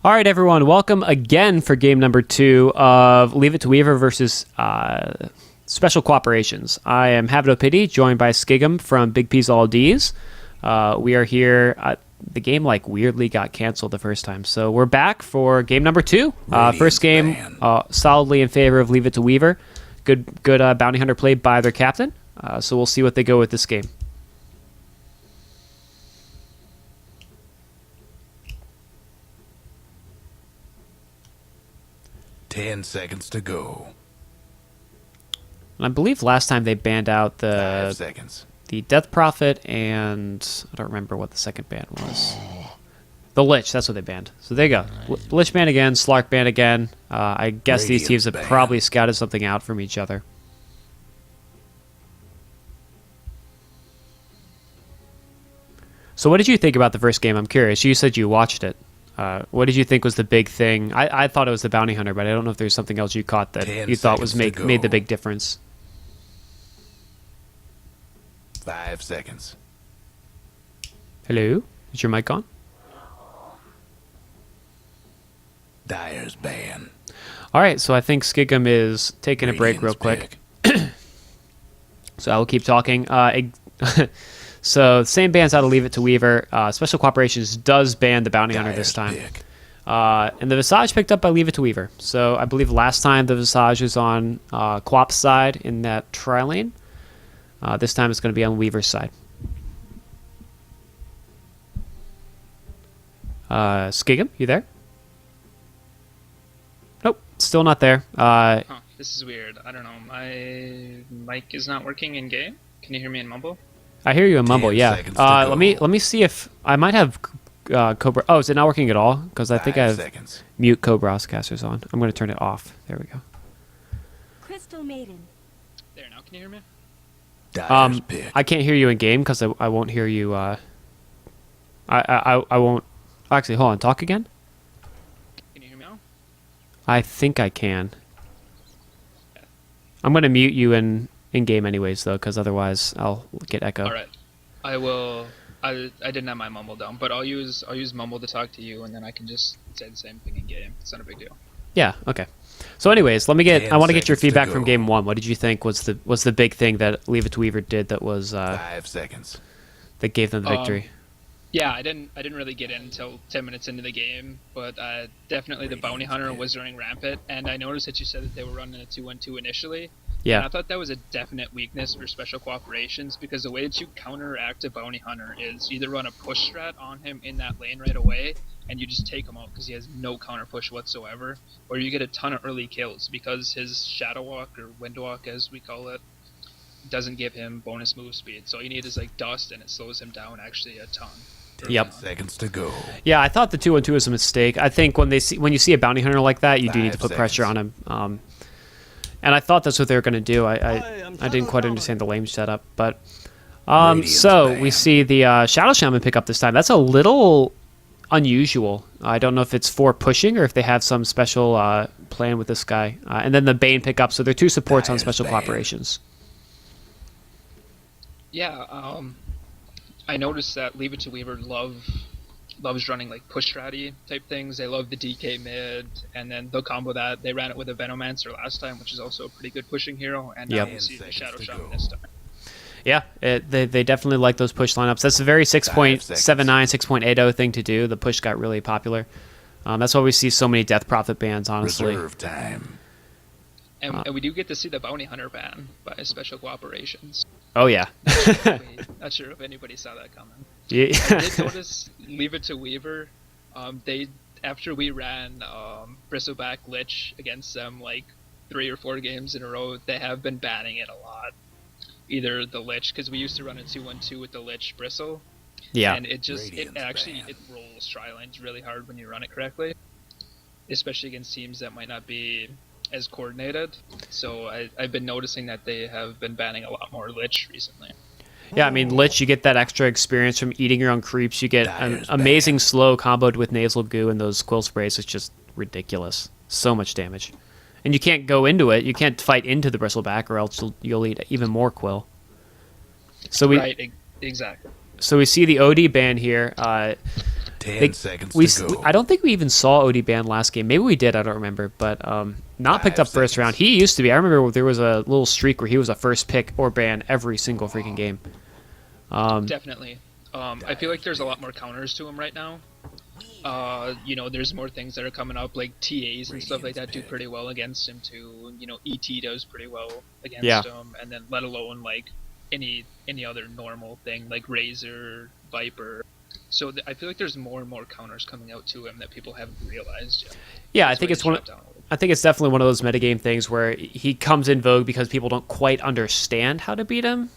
All right, everyone. Welcome again for game number 2 of Leave It to Weaver versus Special Cooperations. I am Havidopity, joined by Skigum from Big P's All D's. We are here. The game weirdly got canceled the first time, so we're back for game number 2. First game solidly in favor of Leave It to Weaver. Good bounty hunter play by their captain. So we'll see what they go with this game. Ten seconds to go. And I believe last time they banned out 5 seconds. the Death Prophet, and I don't remember what the second ban was. The Lich, that's what they banned. So there you go. Lich ban again, Slark ban again. I guess these teams have probably scouted something out from each other. So what did you think about the first game? I'm curious. You said you watched it. What did you think was the big thing? I thought it was the bounty hunter, but I don't know if there's something else you caught that you thought was made the big difference. 5 seconds. Hello? Is your mic on? Dyer's ban. All right, so I think Skigum is taking a break real quick. So I will keep talking. So same bans out of Leave It to Weaver. Special Cooperations does ban the bounty hunter this time. And the Visage picked up by Leave It to Weaver. So I believe last time the Visage was on QoP's side in that tri-lane. This time it's going to be on Weaver's side. Skigum, you there? Nope, still not there. This is weird. I don't know. My mic is not working in game. Can you hear me in mumble? I hear you in mumble. Yeah. Let me see if I might have Cobra. Oh, is it not working at all? Because I think I have mute Cobrascasters on. I'm going to turn it off. There we go. Crystal Maiden. There now. Can you hear me? I can't hear you in game because I won't hear you. I won't. Actually, hold on. Talk again. Can you hear me now? I think I can. I'm going to mute you in game anyways, though, because otherwise I'll get echo. All right. I will. I didn't have my mumble down, but I'll use mumble to talk to you, and then I can just say the same thing in game. It's not a big deal. Yeah. Okay. So, anyways, I want to get your feedback from game 1. What did you think was the big thing that Leave It to Weaver did that was 5 seconds that gave them the victory? Yeah, I didn't really get in until 10 minutes into the game, but definitely the bounty hunter was running rampant, and I noticed that you said that they were running a 2-1-2 initially. Yeah. And I thought that was a definite weakness for Special Cooperations, because the way that you counteract a bounty hunter is either run a push strat on him in that lane right away, and you just take him out because he has no counter push whatsoever, or you get a ton of early kills because his Shadow Walk or Wind Walk, as we call it, doesn't give him bonus move speed. So all you need is Dust, and it slows him down actually a ton. 10 seconds to go. Yeah, I thought the 2-1-2 was a mistake. I think when you see a bounty hunter like that, you do need to put pressure on him. And I thought that's what they were going to do. I didn't quite understand the lane setup, but so we see the Shadow Shaman pick up this time. That's a little unusual. I don't know if it's for pushing or if they have some special plan with this guy. And then the Bane pick up. So they're 2 supports on Special Cooperations. Yeah, I noticed that Leave It to Weaver loves running push stratty type things. They love the DK mid, and then they'll combo that. They ran it with a Venomancer last time, which is also a pretty good pushing hero, and now we'll see the Shadow Shaman this time. Yeah, they definitely like those push lineups. That's a very 6.79, 6.80 thing to do. The push got really popular. That's why we see so many Death Prophet bans, honestly. Reserve time. And we do get to see the Bounty Hunter ban by Special Cooperations. Oh, yeah. Not sure if anybody saw that coming. Yeah. I did notice Leave It to Weaver. After we ran Bristleback Lich against them 3 or 4 games in a row, they have been banning it a lot. Either the Lich, because we used to run a 2-1-2 with the Lich Bristle. Yeah. And it rolls tri-lanes really hard when you run it correctly. Especially against teams that might not be as coordinated. So I've been noticing that they have been banning a lot more Lich recently. Yeah, I mean, Lich, you get that extra experience from eating your own creeps. You get an amazing slow comboed with Nasal Goo and those Quill Sprays. It's just ridiculous. So much damage. And you can't go into it. You can't fight into the Bristleback, or else you'll eat even more Quill. So Right, exactly. So we see the OD ban here. 10 seconds we, to go. I don't think we even saw OD banned last game. Maybe we did. I don't remember. But not picked up 5 first seconds. round. He used to be. I remember there was a little streak where he was a first pick or ban every single freaking game. Definitely. I feel like there's a lot more counters to him right now. There's more things that are coming up, like TAs and stuff like that do pretty well against him too. ET does pretty well against him, and then let alone like any other normal thing like Razor, Viper. So I feel like there's more and more counters coming out to him that people haven't realized yet. Yeah, That's I think why it's he's one. dropped down a little. I think it's definitely one of those metagame things where he comes in vogue because people don't quite understand how to beat him,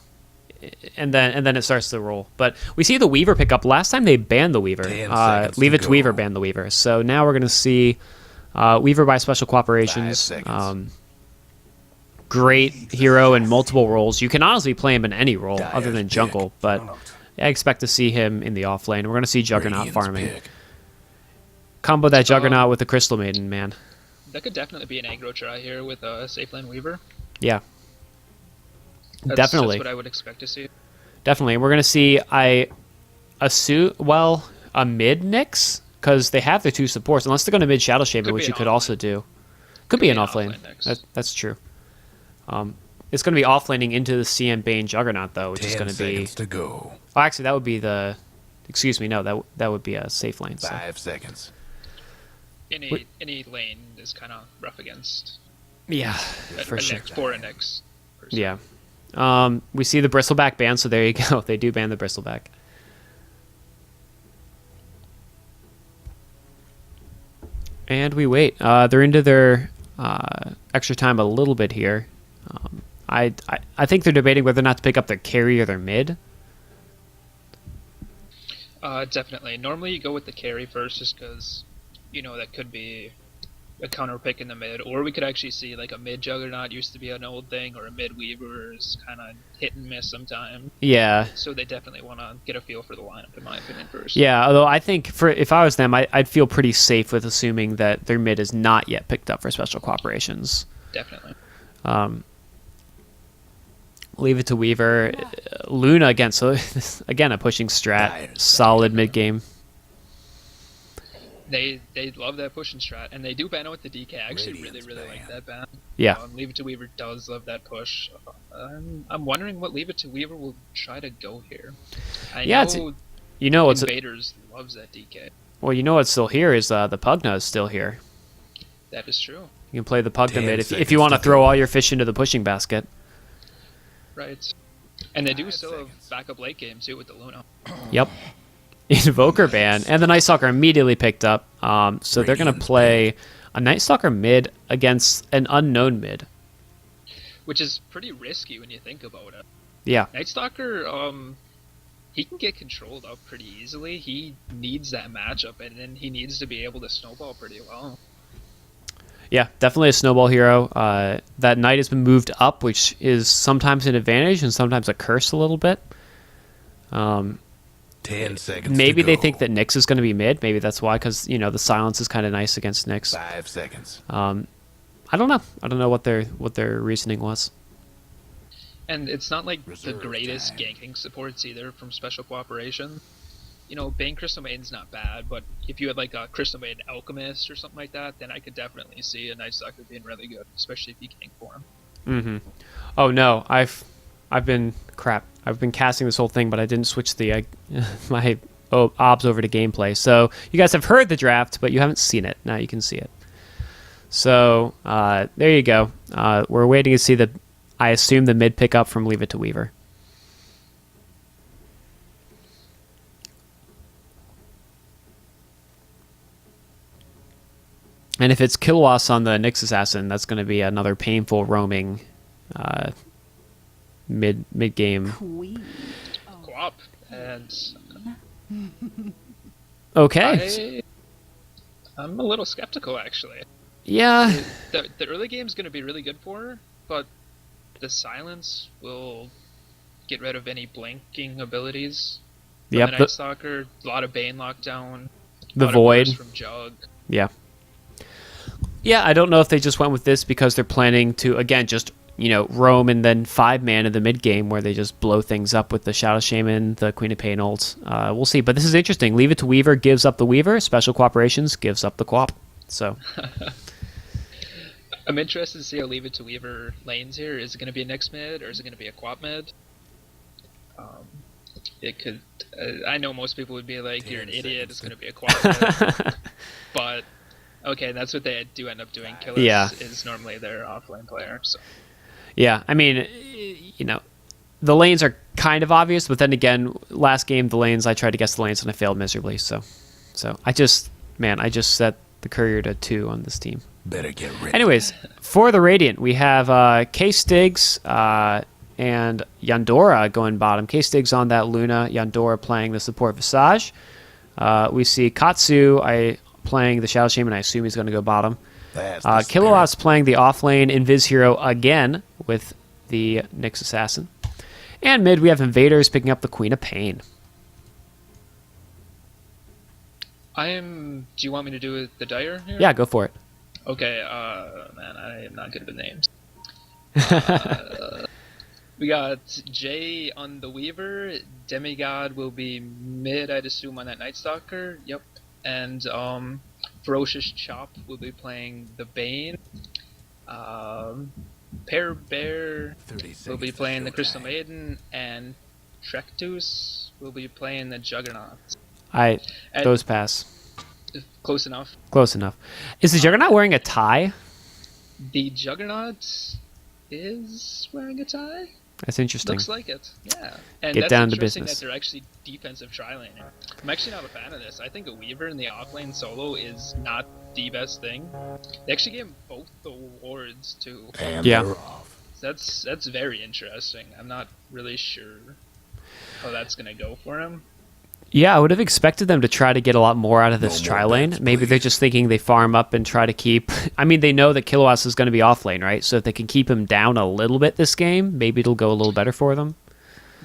and then it starts to roll. But we see the Weaver pick up. Last time they banned the Weaver. 10 seconds Leave to It to go. Weaver banned the Weaver. So now we're going to see Weaver by Special 5 Cooperations. seconds. Great hero in multiple roles. You can honestly play him in any role Dyer's other than pick. jungle, but I expect to see him in the off lane. We're going to see Juggernaut Radiant's farming. pick. Combo that Juggernaut with the Crystal Maiden, man. That could definitely be an aggro try here with Safe Lane Weaver. Yeah. That's what I would expect to see. Definitely. We're going to see, I assume, a mid Nyx, because they have their two supports, unless they're going to mid Shadow Shaman, Could which be you an could offlane. also do. Could be an offlane. Nyx. That's true. It's going to be offlaning into the CM Bane Juggernaut, though, which is 10 going to be... seconds to go. Oh, actually, that would be the... Excuse me, no, that would be a safe lane. So. 5 seconds. Any lane is kind of rough against Yeah, a for sure. Nyx, for a Nyx. per se. Yeah. We see the Bristleback ban, so there you go. They do ban the Bristleback. And we wait. They're into their extra time a little bit here. I think they're debating whether or not to pick up their carry or their mid. Definitely. Normally you go with the carry first just because, that could be a counter pick in the mid. Or we could actually see like a mid Juggernaut used to be an old thing, or a mid Weaver is kind of hit and miss sometimes. Yeah. So they definitely want to get a feel for the lineup, in my opinion, first. Yeah, although I think if I was them, I'd feel pretty safe with assuming that their mid is not yet picked up for Special Cooperations. Definitely. Leave it to Weaver. Luna again, so again, a pushing strat. Dyer's Solid mid game. They love that push and strat, and they do ban it with the DK. I actually Radiant's really like ban. that ban. Yeah. Leave It to Weaver does love that push. I'm wondering what Leave It to Weaver will try to go here. I Yeah, know You know what's Invaders loves that DK. well, you know what's still here is the Pugna is still here. That is true. You can play the Pugna 10 mid if seconds you want to to throw go. all your fish into the pushing basket. Right. And they do 5 still seconds. have backup late game too with the Luna. Yep. Invoker ban, and the Night Stalker immediately picked up. So they're going to Radiant's play a Night Stalker mid against an unknown mid. Which is pretty risky when you think about it. Yeah. Night Stalker, he can get controlled up pretty easily. He needs that matchup, and then he needs to be able to snowball pretty well. Yeah, definitely a snowball hero. That Knight has been moved up, which is sometimes an advantage and sometimes a curse a little bit. 10 seconds Maybe to they go. think that Nyx is going to be mid. Maybe that's why, because the silence is kind of nice against Nyx. 5 seconds. I don't know. I don't know what their reasoning was. And it's not like Reserve the greatest time. ganking supports either from Special Cooperation. Bane Crystal Maiden's not bad, but if you had like a Crystal Maiden Alchemist or something like that, then I could definitely see a Night Stalker being really good, especially if you gank for him. Mm-hmm. Oh no, I've been crap. I've been casting this whole thing, but I didn't switch the my obs over to gameplay. So you guys have heard the draft, but you haven't seen it. Now you can see it. So there you go. We're waiting to see I assume the mid pickup from Leave It to Weaver. And if it's Kilwas on the Nyx Assassin, that's going to be another painful roaming mid game. Queen. Co-op, and Okay. I'm a little skeptical actually. Yeah. The early game's going to be really good for her, but the silence will get rid of any blinking abilities. From Yep. the Night Stalker, a lot of Bane lockdown. The lot of Void. burst from Jug. Yeah. Yeah, I don't know if they just went with this because they're planning to, again, just roam and then 5-man in the mid game where they just blow things up with the Shadow Shaman, the Queen of Pain ult. We'll see. But this is interesting. Leave It to Weaver gives up the Weaver. Special Cooperations gives up the QoP. So I'm interested to see how Leave It to Weaver lanes here. Is it going to be a Nyx mid or is it going to be a QoP mid? It could. I know most people would be like, "You're an idiot. It's going to be a QoP mid," but okay, that's what they do end up doing. Killers is normally their offlane player. So yeah, I mean, the lanes are kind of obvious, but then again, last game the lanes I tried to guess the lanes and I failed miserably. So I just set the Courier to 2 on this team. Better get ready. Anyways, for the Radiant, we have K-Stigs and Yandora going bottom. K-Stigs on that Luna, Yandora playing the support Visage. We see Katsu playing the Shadow Shaman. I assume he's going to go bottom. Kilowatts playing the offlane Invis Hero again with the Nyx Assassin. And mid, we have Invaders picking up the Queen of Pain. do you want me to do the Dire here? Yeah, go for it. Okay, man, I am not good with names. We got Jay on the Weaver. Demigod will be mid, I'd assume, on that Night Stalker. Yep. And Ferocious Chop will be playing the Bane. Pear Bear will be playing the Crystal Maiden. And Trectus will be playing the Juggernaut. Those pass. Close enough. Close enough. Is the Juggernaut wearing a tie? The Juggernaut is wearing a tie. That's interesting. Looks like it, yeah. And Get that's down to interesting business. that they're actually defensive tri-laning. I'm actually not a fan of this. I think a Weaver in the offlane solo is not the best thing. They actually gave him both the wards too. And Yeah. they're off. That's very interesting. I'm not really sure how that's gonna go for him. Yeah, I would have expected them to try to get a lot more out of this No more tri-lane. bets, Maybe they're please. just thinking they farm up and try to keep... I mean, they know that Kilowatts is going to be offlane, right? So if they can keep him down a little bit this game, maybe it'll go a little better for them.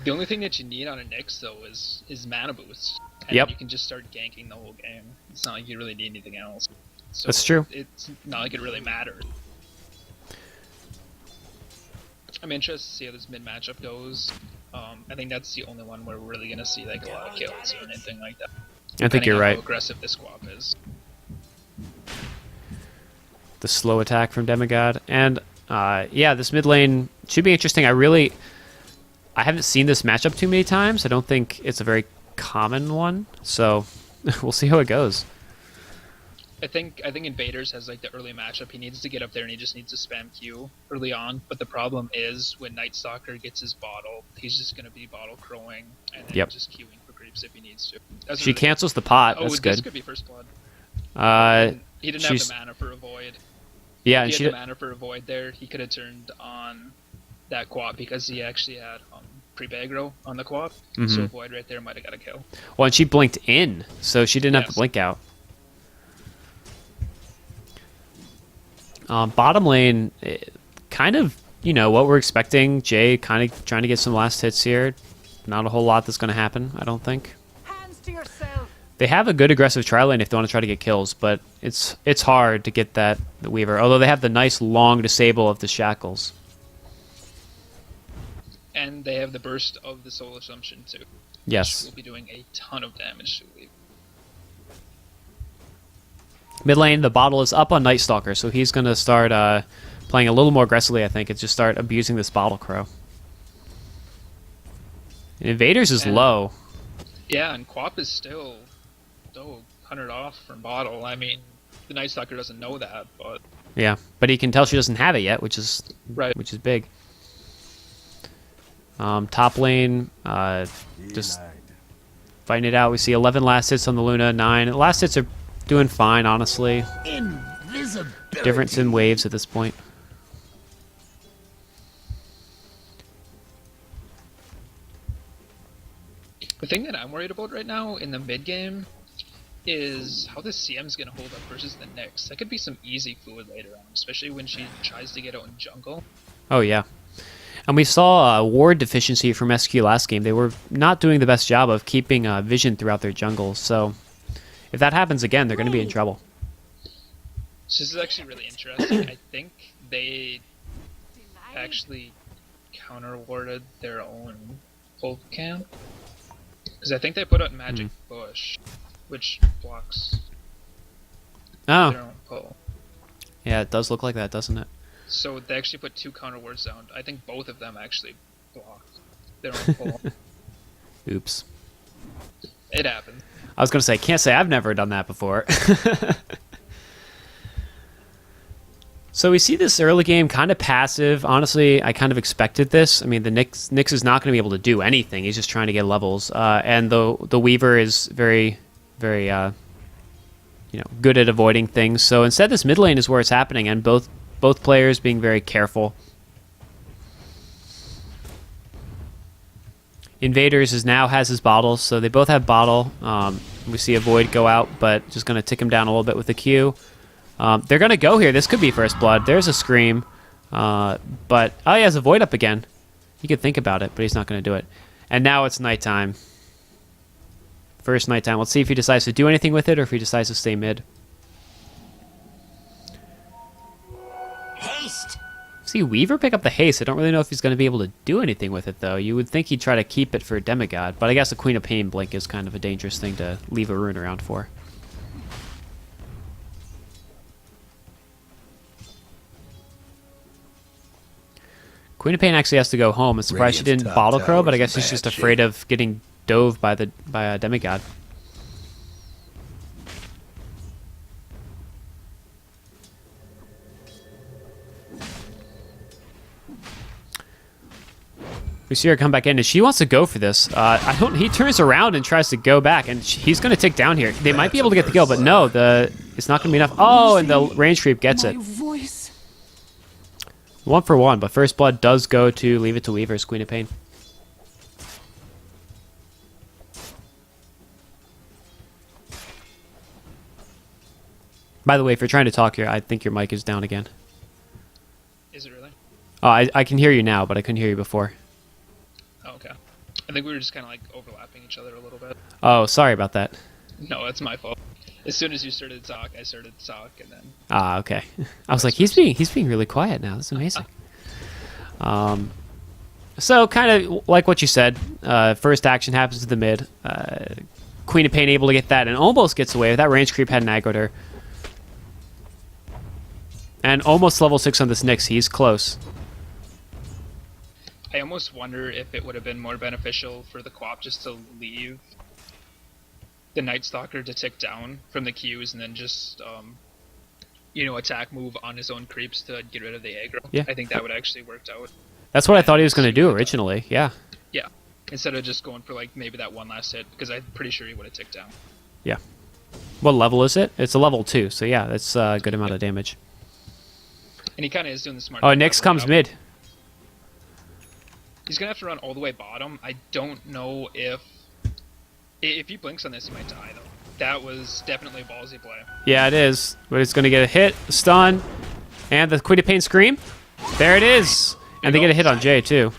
The only thing that you need on a Nyx though is mana boost. And Yep. you can just start ganking the whole game. It's not like you really need anything else. So That's true. It's not like it really matters. I'm interested to see how this mid matchup goes. I think that's the only one where we're really gonna see like a lot of kills or anything like that. I think you're Depending on right. How aggressive this QoP is. The slow attack from Demigod. And, this mid lane should be interesting. I haven't seen this matchup too many times. I don't think it's a very common one. So, we'll see how it goes. I think Invaders has like the early matchup. He needs to get up there and he just needs to spam Q early on. But the problem is when Night Stalker gets his bottle, he's just gonna be bottle crowing and then just queuing for creeps if he needs to. That's She really- cancels the pot. Oh, That's this good. could be first blood. He didn't have she's- the mana for a void. Yeah, If and he she... had the mana for a void there, he could have turned on that QoP because he actually had pre-aggro on the QoP. So a void right there might have got a kill. Well, and she blinked in, so she didn't have to Yes. blink out. Bottom lane, kind of, what we're expecting. Jay kind of trying to get some last hits here. Not a whole lot that's going to happen, I don't think. Hands to yourself. They have a good aggressive tri lane if they want to try to get kills, but it's hard to get the Weaver. Although they have the nice long disable of the Shackles. And they have the burst of the Soul Assumption too. Yes. Which will be doing a ton of damage to Weaver. Mid lane, the bottle is up on Night Stalker, so he's going to start playing a little more aggressively, I think, and just start abusing this bottle crow. And Invaders is low. Yeah, and QoP is still 100 off from bottle. I mean, the Night Stalker doesn't know that, but Yeah, but he can tell she doesn't have it yet, which is big. Top lane, just fighting it out. We see 11 last hits on the Luna, 9. Last hits are doing fine, honestly. Invisibility. Difference in waves at this point. the thing that I'm worried about right now in the mid game is how the CM's gonna hold up versus the Nyx. That could be some easy fluid later on, especially when she tries to get out in jungle. Oh, yeah. And we saw a ward deficiency from SQ last game. They were not doing the best job of keeping vision throughout their jungle, so if that happens again, they're going to be in trouble. So this is actually really interesting. I think they actually counter-warded their own pull camp. Because I think they put out Magic Bush, which blocks their Oh, own pull. yeah, it does look like that, doesn't it? So they actually put 2 counter wards down. I think both of them actually blocked their own pull. Oops. It happened. I was going to say, can't say I've never done that before. So we see this early game kind of passive. Honestly, I kind of expected this. I mean, the Nyx is not going to be able to do anything. He's just trying to get levels. And the Weaver is very, very, good at avoiding things. So instead, this mid lane is where it's happening, and both players being very careful. Invaders now has his bottle, so they both have bottle. We see a Void go out, but just going to tick him down a little bit with the Q. They're going to go here. This could be first blood. There's a Scream. But, he has a Void up again. You could think about it, but he's not going to do it. And now it's nighttime. First nighttime. Let's see if he decides to do anything with it or if he decides to stay mid. Haste! See Weaver pick up the haste. I don't really know if he's going to be able to do anything with it, though. You would think he'd try to keep it for Demigod, but I guess the Queen of Pain blink is kind of a dangerous thing to leave a rune around for. Queen of Pain actually has to go home. I'm surprised she Radiant's didn't top bottle crow, but I tower's guess in she's just bad afraid shape. of getting dove by a Demigod. We see her come back in, and she wants to go for this. He turns around and tries to go back, and he's going to tick down here. They might be able to get the kill, but no, it's not going to be enough. Oh, and the range creep gets it. Voice. 1 for 1, but first blood does go to Leave It to Weaver's Queen of Pain. By the way, if you're trying to talk here, I think your mic is down again. Is it really? Oh, I can hear you now, but I couldn't hear you before. Oh, okay. I think we were just kind of like overlapping each other a little bit. Oh, sorry about that. No, that's my fault. As soon as you started to talk, I started to talk, and then Ah, okay. I was like, he's being really quiet now. That's amazing. So kind of like what you said, first action happens to the mid. Queen of Pain able to get that and almost gets away. That range creep hadn't aggroed her. And almost level 6 on this Nyx. He's close. I almost wonder if it would have been more beneficial for the QoP just to leave the Night Stalker to tick down from the Qs and then just, attack move on his own creeps to get rid of the aggro. Yeah. I think that would actually worked out. That's what I thought he was going to do originally. Yeah. Yeah. Instead of just going for like maybe that one last hit, because I'm pretty sure he would have ticked down. Yeah. What level is it? It's a level 2, so yeah, that's a good amount of damage. And he kind of is doing the smart Oh, thing by Nyx comes running mid. up. He's gonna have to run all the way bottom. I don't know if he blinks on this, he might die though. That was definitely a ballsy play. Yeah, it is. But it's going to get a hit, stun, and the Queen of Pain scream. There it is. And they get a hit on Jay, too.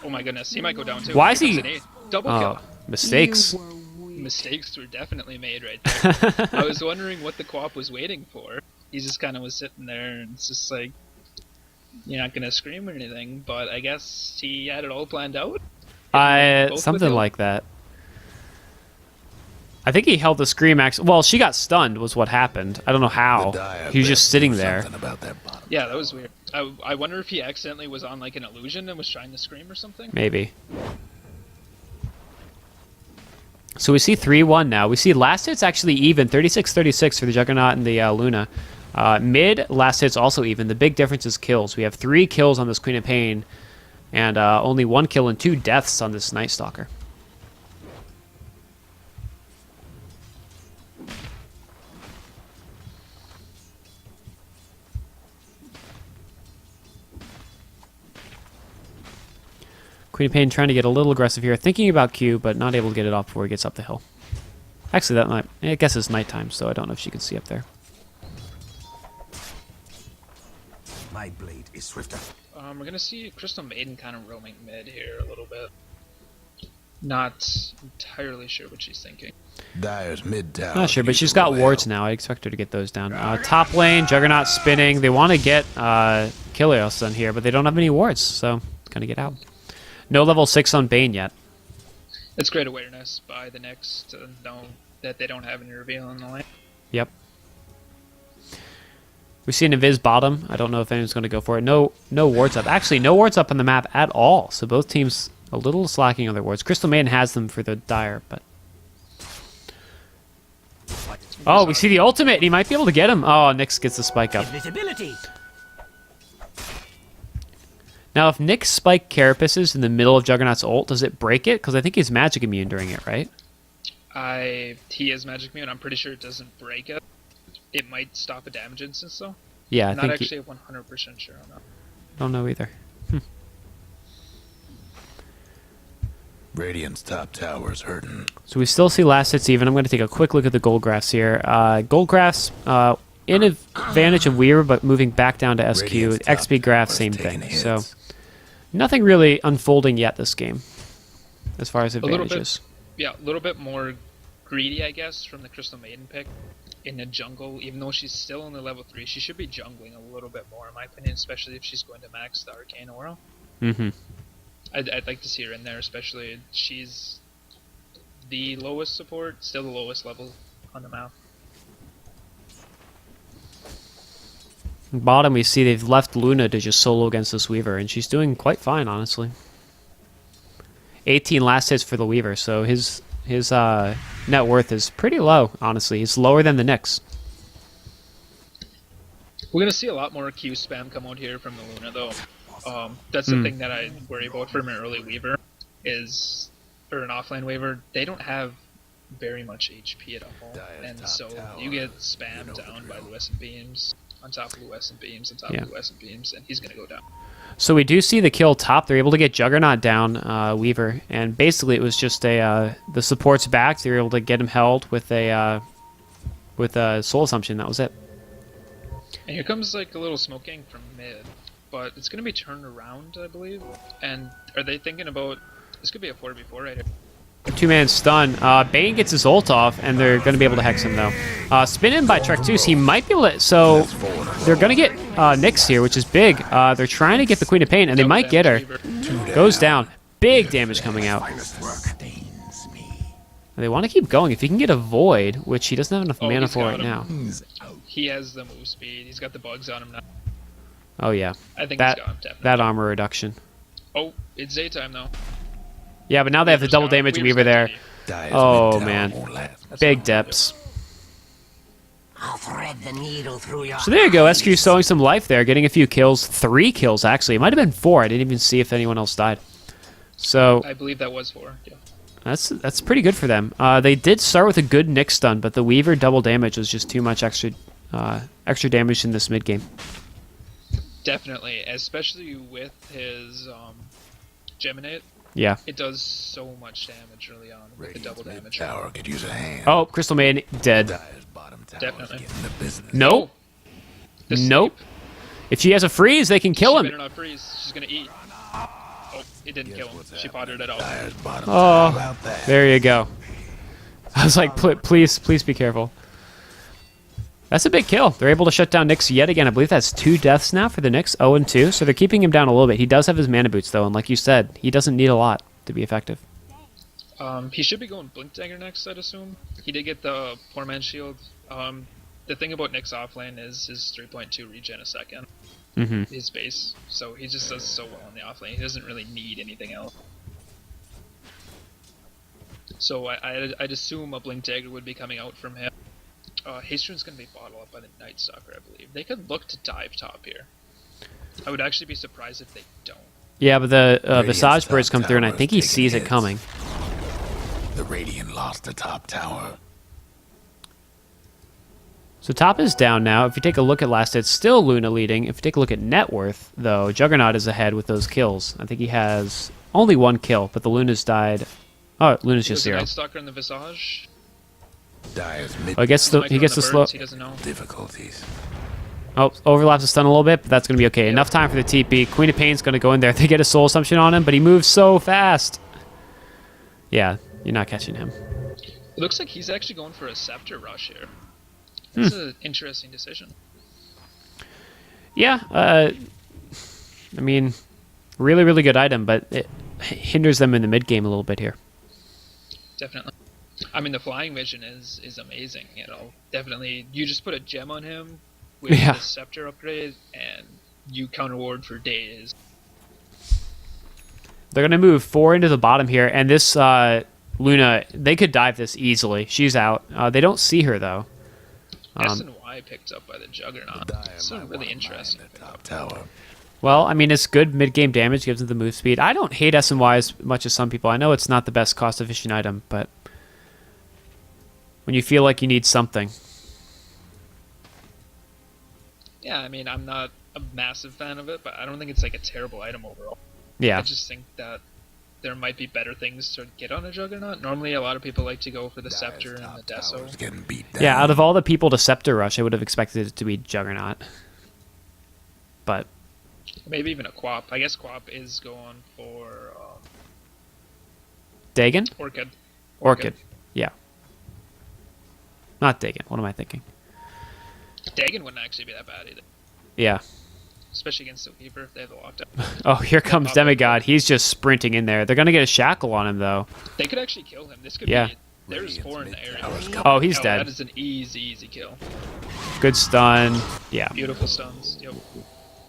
Oh my goodness, he might go down too. Why is Here he- comes an 8. Double Oh, kill. mistakes. Mistakes were definitely made right there. I was wondering what the QoP was waiting for. He just kind of was sitting there, and it's just like, you're not gonna scream or anything, but I guess he had it all planned out. Both Something with him. like that. I think he held the scream well, she got stunned was what happened. I don't know how. He was just sitting there. Something about that bottom. Yeah, that was weird. I wonder if he accidentally was on like an illusion and was trying to scream or something. Maybe. So we see 3-1 now. We see last hit's actually even, 36-36 for the Juggernaut and the Luna. Mid, last hit's also even. The big difference is kills. We have 3 kills on this Queen of Pain, and only 1 kill and 2 deaths on this Night Stalker. Queen of Pain trying to get a little aggressive here, thinking about Q, but not able to get it off before he gets up the hill. Actually, that might, I guess it's nighttime, so I don't know if she can see up there. My blade is swifter. We're gonna see Crystal Maiden kind of roaming mid here a little bit. Not entirely sure what she's thinking. Dyer's mid tower. Not sure, but needs she's a got little wards help. now. I expect her to get those down. Top lane, Juggernaut spinning. They want to get Kilios done here, but they don't have any wards, so gonna get out. No level 6 on Bane yet. It's great awareness by the Knicks to know that they don't have any reveal in the lane. Yep. We see an Invis bottom. I don't know if anyone's going to go for it. No wards up. Actually, no wards up on the map at all. So both teams a little slacking on their wards. Crystal Maiden has them for the Dire, but... Oh, we see the ultimate. He might be able to get him. Oh, Nyx gets the spike up. Invisibility. Now, if Nyx spike Carapaces in the middle of Juggernaut's ult, does it break it? Because I think he's magic immune during it, right? He is magic immune. I'm pretty sure it doesn't break it. It might stop a damage instance, though. Yeah, I'm I not think... actually 100% sure on that. Don't know either. Radiant's top tower's hurting. So we still see last hits even. I'm going to take a quick look at the gold graphs here. Gold graphs in advantage of Weaver, but moving back down to SQ. Radiant's top XP graph, tower's same taking thing. hits. So nothing really unfolding yet this game as far as little bit. advantages. Yeah, a little bit more greedy, I guess, from the Crystal Maiden pick in the jungle. Even though she's still only level 3, she should be jungling a little bit more, in my opinion, especially if she's going to max the Arcane Aura. Mm-hmm. I'd like to see her in there, especially she's the lowest support, still the lowest level on the map. Bottom, we see they've left Luna to just solo against this Weaver, and she's doing quite fine, honestly. 18 last hits for the Weaver, so his net worth is pretty low, honestly. He's lower than the Knicks. We're going to see a lot more Q spam come out here from the Luna, though. That's the thing that I worry about from an early Weaver, or an offline Weaver. They don't have very much HP at all, and so you get spammed down by luminescent beams, on top of luminescent beams, on top of luminescent beams, and he's going to go down. So we do see the kill top. They're able to get Juggernaut down, Weaver, and basically it was just the support's back. They were able to get him held with a Soul Assumption. That was it. And here comes like a little smoking from mid, but it's going to be turned around, I believe. And are they thinking about this? Could be a 4v4 right here. Two-man stun. Bane gets his ult off, and they're going to be able to hex him, though. Spin in by Trectus. He might be able to... So, they're going to get Nyx here, which is big. They're trying to get the Queen of Pain, and they might get her. Goes down. Big damage coming out. They want to keep going. If he can get a Void, which he doesn't have enough mana for right now. He has the move speed. He's got the bugs on him now. Oh, yeah. I think that, he's got him, definitely. that armor reduction. Oh, it's daytime, though. Yeah, but now they have the double damage Weaver there. Oh, man. Big depths. I'll thread the needle through your... So there you go. SQ sowing some life there, getting a few kills. 3 kills, actually. It might have been 4. I didn't even see if anyone else died. So I believe that was 4, yeah. that's pretty good for them. They did start with a good Nyx stun, but the Weaver double damage was just too much extra damage in this mid game. Definitely, especially with his Geminate. Yeah. It does so much damage early on with the double damage. Tower could use a hand. Oh, Crystal Maiden dead. Dire's bottom tower's Definitely. getting the business. Nope. The Nope. If she has a freeze, they can kill She him. better not freeze. She's gonna eat. Oh, it didn't kill him. She potted it out. Dire's bottom Oh, tower out there. there you go. I was like, please be careful. That's a big kill. They're able to shut down Nyx yet again. I believe that's 2 deaths now for the Nyx, 0-2. So they're keeping him down a little bit. He does have his mana boots, though, and like you said, he doesn't need a lot to be effective. He should be going Blink Dagger next, I'd assume. He did get the Poor Man's Shield. The thing about Nyx offlane is his 3.2 regen a second. His base. So he just does so well in the offlane. He doesn't really need anything else. So I'd assume a Blink Dagger would be coming out from him. Hastrune's going to be bottled up by the Night Stalker, I believe. They could look to dive top here. I would actually be surprised if they don't. Yeah, but the Radiant's Visage birds top come through, and I tower think he is taking sees it hits. coming. The Radiant lost the top tower. So top is down now. If you take a look at last hit, still Luna leading. If you take a look at net worth, though, Juggernaut is ahead with those kills. I think he has only 1 kill, but the Luna's died. Oh, Luna's just There's a 0. Night Stalker in the Visage. Dire's mid Oh, he gets Might the run slow. birds, he doesn't know. difficulties. Oh, overlaps the stun a little bit, but that's going to be okay. Enough time for the TP. Queen of Pain's going to go in there. They get a Soul Assumption on him, but he moves so fast. Yeah, you're not catching him. It looks like he's actually going for a Scepter rush here. That's an interesting decision. Yeah, I mean, really, really good item, but it hinders them in the mid game a little bit here. Definitely. I mean, the flying vision is amazing. You know, definitely. You just put a gem on him with Yeah. the scepter upgrade, and you counter ward for days. They're going to move 4 into the bottom here, and this Luna, they could dive this easily. She's out. They don't see her, though. S and Y picked up by the Juggernaut. Dire It's might really wanna mine interesting. the top tower. Well, I mean, it's good mid-game damage, gives it the move speed. I don't hate S&Y as much as some people. I know it's not the best cost-efficient item, but when you feel like you need something. Yeah, I mean, I'm not a massive fan of it, but I don't think it's like a terrible item overall. Yeah. I just think that there might be better things to get on a Juggernaut. Normally, a lot of people like to go for the Dire's Scepter and top the Deso. tower's getting beat down. Yeah, out of all the people to Scepter Rush, I would have expected it to be Juggernaut. But, Maybe even a QoP. I guess QoP is going for Dagon? Orchid. Orchid. Yeah. Not Dagon. What am I thinking? Dagon wouldn't actually be that bad either. Yeah. Especially against the Weaver if they have the lockdown. Oh, here comes Demigod. He's just sprinting in there. They're going to get a shackle on him, though. They could actually kill him. This could Yeah. be... There's 4 in the area. Oh, he's dead. That is an easy kill. Good stun. Yeah. Beautiful stuns. Yep.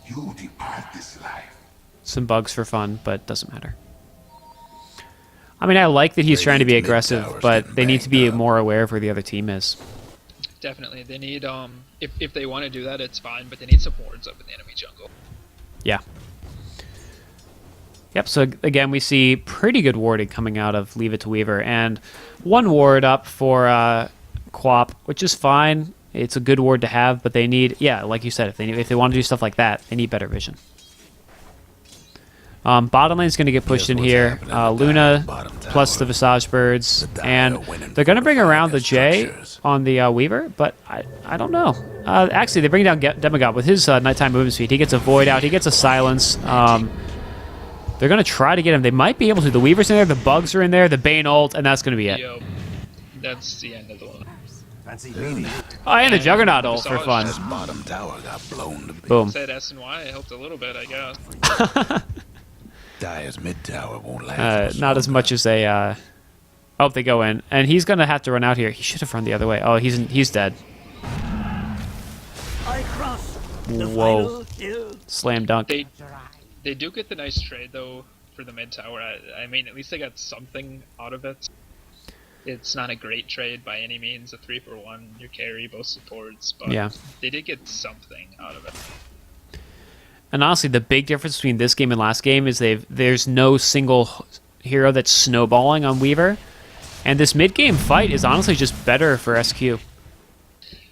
You depart this life. Some bugs for fun, but doesn't matter. I mean, I like that he's trying to be Radiant's aggressive, mid-tower's but getting they need to banged be up. more aware of where the other team is. Definitely. They need... If they want to do that, it's fine, but they need some wards up in the enemy jungle. Yeah. Yep, so again, we see pretty good warding coming out of Leave It to Weaver, and 1 ward up for QoP, which is fine. It's a good ward to have, but they need, yeah, like you said, if they want to do stuff like that, they need better vision. Bottom lane's going to get pushed Here's in what's here. happening at the Luna bottom plus the tower. Visage Birds, The Dire and winning they're going to bring around the fortifying J structures. on the Weaver, but I don't know. Actually, they bring down Demigod with his nighttime movement speed. He gets a Void out. He gets a Silence. They're going to try to get him. They might be able to. The Weaver's in there. The Bugs are in there. The Bane ult, and that's going to be it. Yep. That's the end of the one. Fancy meeting. Oh, and the Juggernaut ult for fun. This bottom tower got blown to bits. Boom. Said S and Y helped a little bit, I guess. Dire's mid tower won't last. Not as much as they... Oh, they go in. And he's going to have to run out here. He should have run the other way. Oh, he's dead. I cross the Whoa. final hill. Slam dunk. They do get the nice trade though for the mid tower. I mean, at least they got something out of it. It's not a great trade by any means. A 3-for-1, your carry, both supports, but Yeah. they did get something out of it. And honestly, the big difference between this game and last game is there's no single hero that's snowballing on Weaver. And this mid-game fight is honestly just better for SQ.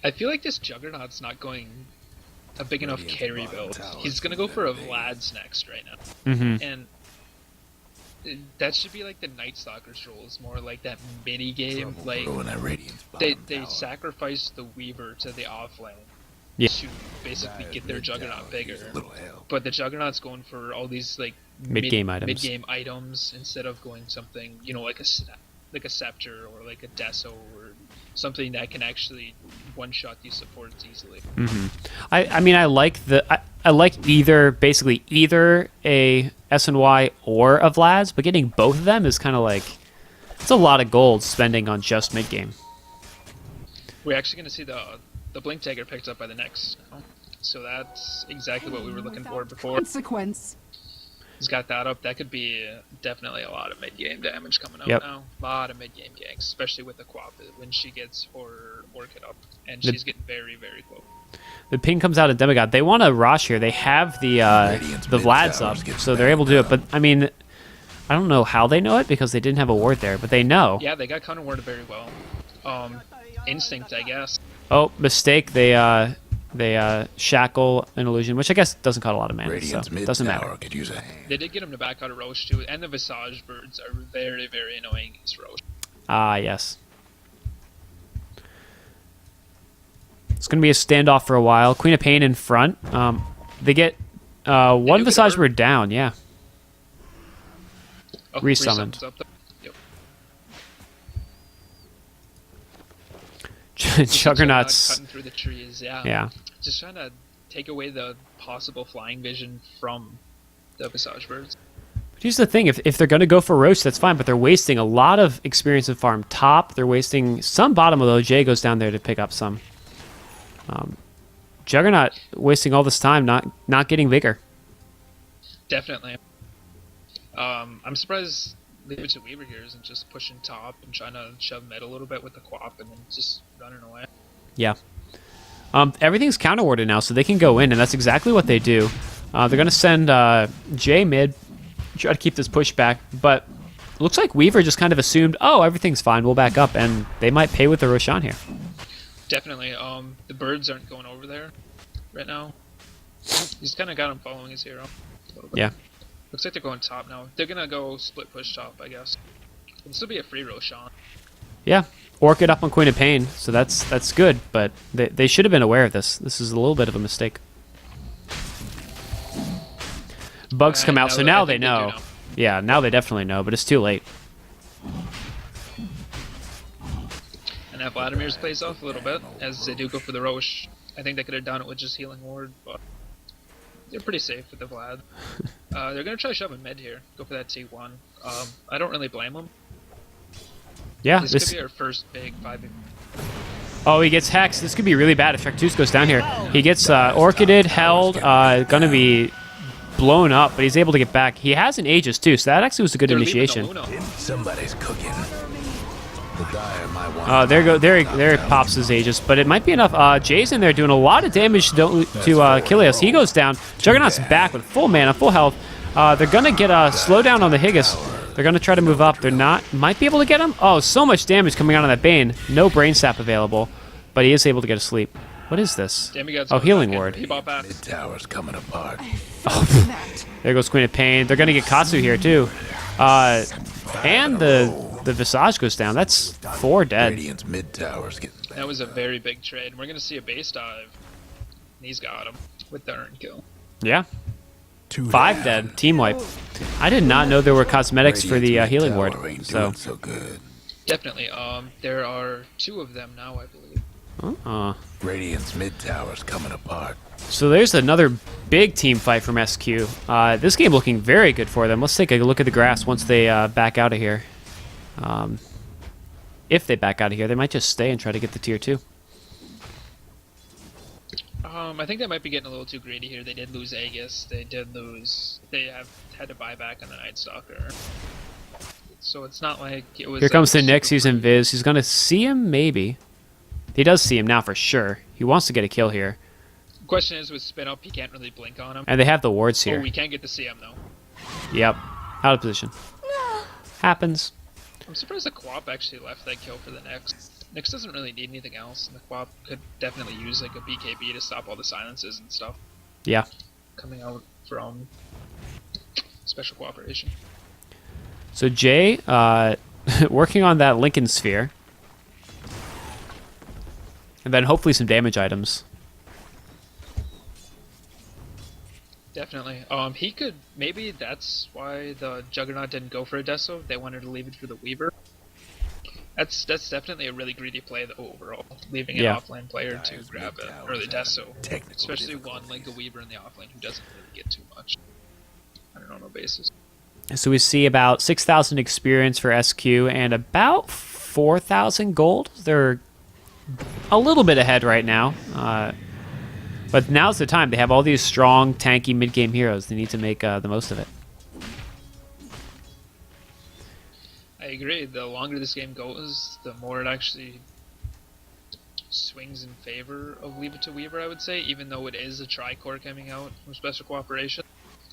I feel like this Juggernaut's not going a big enough Radiant's carry bottom build. tower's He's gonna go for a been Vlad's next right now, Mm-hmm. and that should be like the Night Stalker's roles, more like that mini game. Trouble Like brewing at Radiant's they bottom they tower. sacrifice the Weaver to the off lane Yeah. to basically Dire's get their mid Juggernaut tower bigger. needs a little help. But the Juggernaut's going for all these like Mid-game items. mid-game items instead of going something, you know, like a Scepter or like a Deso or something that can actually one-shot these supports easily. Mm-hmm. I mean, I like I like basically either a SNY or a Vlad's, but getting both of them is kind of like, it's a lot of gold spending on just mid-game. We're actually going to see the Blink Dagger picked up by the next. So that's exactly what we were looking for before. Consequence. He's got that up. That could be definitely a lot of mid-game damage coming up Yep. now. A lot of mid-game ganks, especially with the QoP when she gets her Orchid up. And The- she's getting very, very close. The ping comes out of Demigod. They want to rush here. They have the Radiant's Vlad's up, mid-towers get so they're able to do it. banged But I mean, I don't know how they know it because they didn't have a ward there, but they know. Yeah, they got counter-warded very well. Instinct, I guess. Oh, mistake. They shackle an illusion, which I guess doesn't cost a lot of mana, so Radiant's it mid doesn't tower matter. could use a hand. They did get him to back out of Roche too, and the Visage Birds are very, very annoying against Roche. Ah, yes. It's going to be a standoff for a while. Queen of Pain in front. They get one do get Visage hurt. Bird down, yeah. Oh, Resummoned. resummons up there. Yep. Juggernaut's... Cutting through the trees, yeah. Yeah. Just trying to take away the possible flying vision from the Visage birds. But here's the thing: if they're going to go for roach, that's fine. But they're wasting a lot of experience in farm top. They're wasting some bottom. Although Jay goes down there to pick up some. Juggernaut wasting all this time, not getting bigger. Definitely. I'm surprised Leave It to Weaver here isn't just pushing top and trying to shove mid a little bit with the QoP and then just running away. Yeah. Everything's counter-warded now, so they can go in, and that's exactly what they do. They're going to send Jay mid, try to keep this push back, but looks like Weaver just kind of assumed, oh, everything's fine, we'll back up, and they might pay with the Roshan here. Definitely. The birds aren't going over there right now. He's kind of got him following his hero a little bit. Yeah. Looks like they're going top now. They're going to go split push top, I guess. It'll still be a free Roshan. Yeah. Orchid up on Queen of Pain, so that's good, but they should have been aware of this. This is a little bit of a mistake. Bugs come out, so now they know. Yeah, now they definitely know, but it's too late. And that Vladimir's plays off a little bit, as they do go for the Roche. I think they could have done it with just Healing Ward, but they're pretty safe with the Vlad. They're going to try shoving mid here, go for that T1. I don't really blame them. Yeah, this could be our first big 5. Oh, he gets hexed. This could be really bad if Shaktus goes down here. He gets Orchided, held, gonna be blown up, but he's able to get back. He has an Aegis too, so that actually was a good initiation. Somebody's cooking. The Dire might want There pops his Aegis, but it might be enough. Jay's in there doing a lot of damage to Kilios. He goes down. Juggernaut's back with full mana, full health. They're gonna get a slowdown on the Higgis. They're going to try to move up. They're not. Might be able to get him. Oh, so much damage coming out of that Bane. No Brain Sap available, but he is able to get a sleep. What is this? Oh, Healing Ward. He bought back. Mid tower's coming apart. Oh, there goes Queen of Pain. They're going to get Katsu here, too. And the Visage goes down. That's 4 dead. Radiant's mid tower's getting back. That was a very big trade. We're going to see a base dive. And he's got him with the Urn kill. Yeah. 5 dead. Team wipe. I did not know there were cosmetics for the Healing Ward. So good. Definitely. There are 2 of them now, I believe. Radiant's mid tower's coming apart. So there's another big team fight from SQ. This game looking very good for them. Let's take a look at the grass once they back out of here. If they back out of here, they might just stay and try to get the tier 2. I think they might be getting a little too greedy here. They did lose Aegis. They have had to buy back on the Night Stalker. So it's not like it was. Here comes the Nyx. He's in Viz. He's gonna see him, maybe. He does see him now for sure. He wants to get a kill here. The question is, with spin up, he can't really blink on him. And they have the wards here. Oh, we can't get to see him though. Yep, out of position. Happens. I'm surprised the QoP actually left that kill for the Nyx. Nyx doesn't really need anything else, and the QoP could definitely use like a BKB to stop all the silences and stuff. Yeah. Coming out from Special Cooperation. So Jay, working on that Lincoln Sphere. And then hopefully some damage items. Definitely. He could, maybe that's why the Juggernaut didn't go for a Deso. They wanted to leave it for the Weaver. That's definitely a really greedy play though, overall. Leaving an offlane player to grab an early Deso. Especially one like a Weaver in the offlane who doesn't really get too much on a normal basis. So we see about 6,000 experience for SQ and about 4,000 gold. They're a little bit ahead right now. But now's the time. They have all these strong, tanky mid-game heroes. They need to make the most of it. I agree. The longer this game goes, the more it actually swings in favor of Leave It to Weaver, I would say, even though it is a tri-core coming out from Special Cooperation.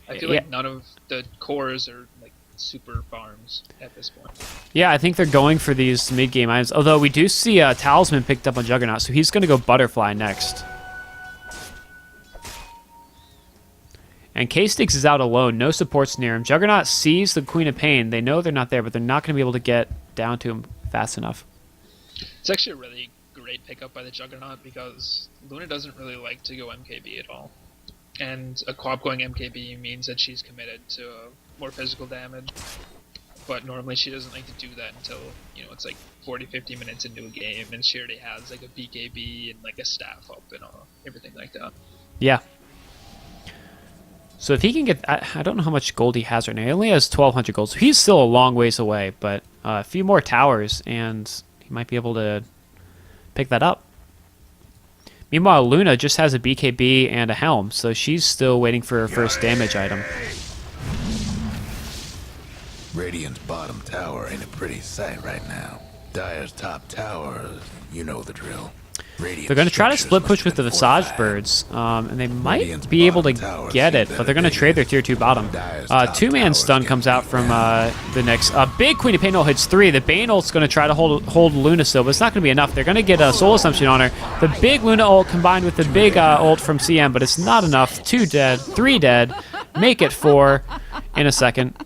I feel like none of the cores are like super farms at this point. Yeah, I think they're going for these mid-game items. Although we do see Talisman picked up on Juggernaut, so he's going to go Butterfly next. And K-Stix is out alone, no supports near him. Juggernaut sees the Queen of Pain. They know they're not there, but they're not going to be able to get down to him fast enough. It's actually a really great pickup by the Juggernaut because Luna doesn't really like to go MKB at all. And a QoP going MKB means that she's committed to more physical damage. But normally she doesn't like to do that until, you know, it's like 40-50 minutes into a game and she already has like a BKB and like a staff up and everything like that. Yeah. So if he can get, I don't know how much gold he has right now. He only has 1,200 gold, so he's still a long ways away. But a few more towers, and he might be able to pick that up. Meanwhile, Luna just has a BKB and a helm, so she's still waiting for her first damage item. Radiant's bottom tower ain't a pretty sight right now. Dire's top tower, you know the drill. They're going to try to split push with the Visage Birds, and they might be able to get it, but they're going to trade their tier 2 bottom. Two-man stun comes out from the next. Big Queen of Pain ult hits 3. The Bane ult's going to try to hold Luna still, but it's not going to be enough. They're going to get a Soul Assumption on her. The big Luna ult combined with the big ult from CM, but it's not enough. 2 dead, 3 dead. Make it 4 in a second.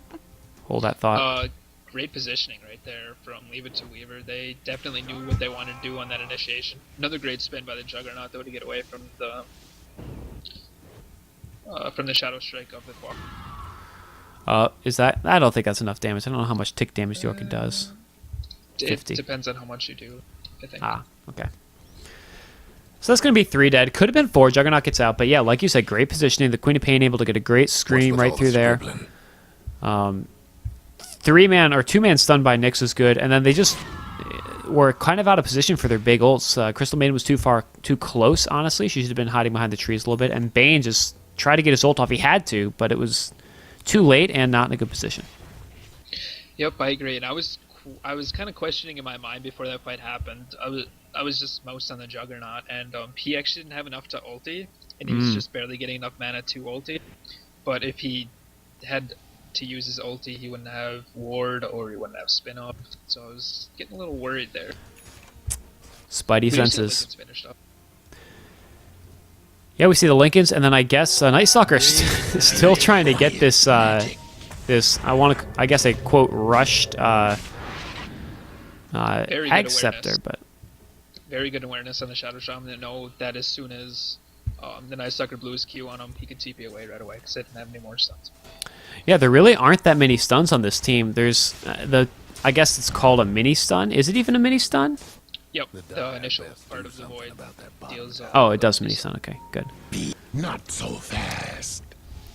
Hold that thought. Great positioning right there from Leave It to Weaver. They definitely knew what they wanted to do on that initiation. Another great spin by the Juggernaut though to get away from the Shadow Strike of the Quap. Is that? I don't think that's enough damage. I don't know how much tick damage the Orchid does. 50. It depends on how much you do, I think. Okay. So that's going to be 3 dead. Could have been 4. Juggernaut gets out, but yeah, like you said, great positioning. The Queen of Pain able to get a great scream right through there. 3-man or 2-man stun by Nyx was good, and then they just were kind of out of position for their big ults. Crystal Maiden was too close, honestly. She should have been hiding behind the trees a little bit, and Bane just tried to get his ult off. He had to, but it was too late and not in a good position. Yep, I agree. And I was kind of questioning in my mind before that fight happened. I was just most on the Juggernaut, and he actually didn't have enough to ulti, and he was just barely getting enough mana to ulti. But if he had to use his ulti, he wouldn't have ward or he wouldn't have spin up, so I was getting a little worried there. Spidey senses. Yeah, we see the Lincolns, and then I guess Night Stalker still trying to get this I guess a quote rushed Hag Scepter, but very good awareness on the Shadow Shaman to know that as soon as the Night Stalker blew his Q on him, he could TP away right away because they didn't have any more stuns. Yeah, there really aren't that many stuns on this team. There's I guess it's called a mini stun. Is it even a mini stun? Yep, the initial part of the void deals. Oh, it does mini stun. Okay, good. Not so fast.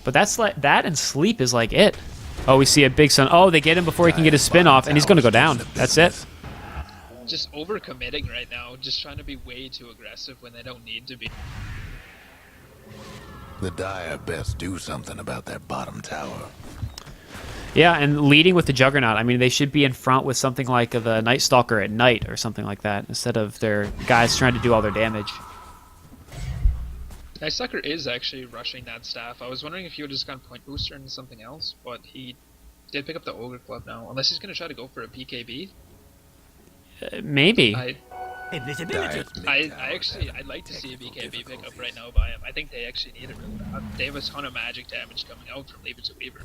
But that's like that, and sleep is like it. Oh, we see a big stun. Oh, they get him before he can get his spin off, and he's going to go down. That's it. Just overcommitting right now, just trying to be way too aggressive when they don't need to be. The Dire best do something about that bottom tower. Yeah, and leading with the Juggernaut. I mean, they should be in front with something like the Night Stalker at night or something like that, instead of their guys trying to do all their damage. Night Stalker is actually rushing that staff. I was wondering if he would have just gone point booster into something else, but he did pick up the Ogre Club now. Unless he's going to try to go for a PKB. Maybe. I'd like to see a BKB pick up right now by him. I think they actually need it really bad. They have a ton of magic damage coming out from Leave It to Weaver.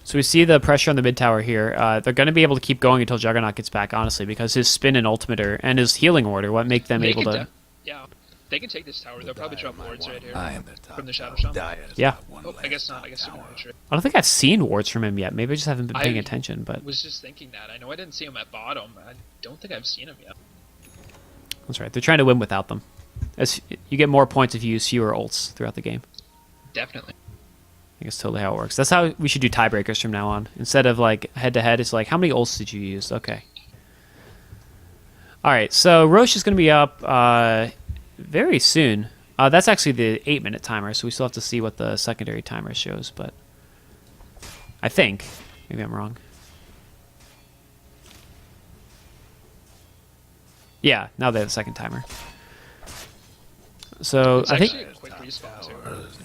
So we see the pressure on the mid tower here. They're going to be able to keep going until Juggernaut gets back, honestly, because his spin and ultimate and his healing order what make them able to... Yeah, they can take this tower. They'll probably drop wards right here from the Shadow Shaman. Yeah. Oh, I guess not. I guess not. I don't think I've seen wards from him yet. Maybe I just haven't been paying attention. But I was just thinking that. I know I didn't see him at bottom. I don't think I've seen him yet. That's right. They're trying to win without them. As you get more points if you use fewer ults throughout the game. Definitely. I think that's totally how it works. That's how we should do tiebreakers from now on. Instead of like head-to-head, it's like, how many ults did you use? Okay. All right, so Roche is going to be up very soon. That's actually the 8-minute timer, so we still have to see what the secondary timer shows, but I think. Maybe I'm wrong. Yeah, now they have the second timer. So it's I think... a quick respawn too.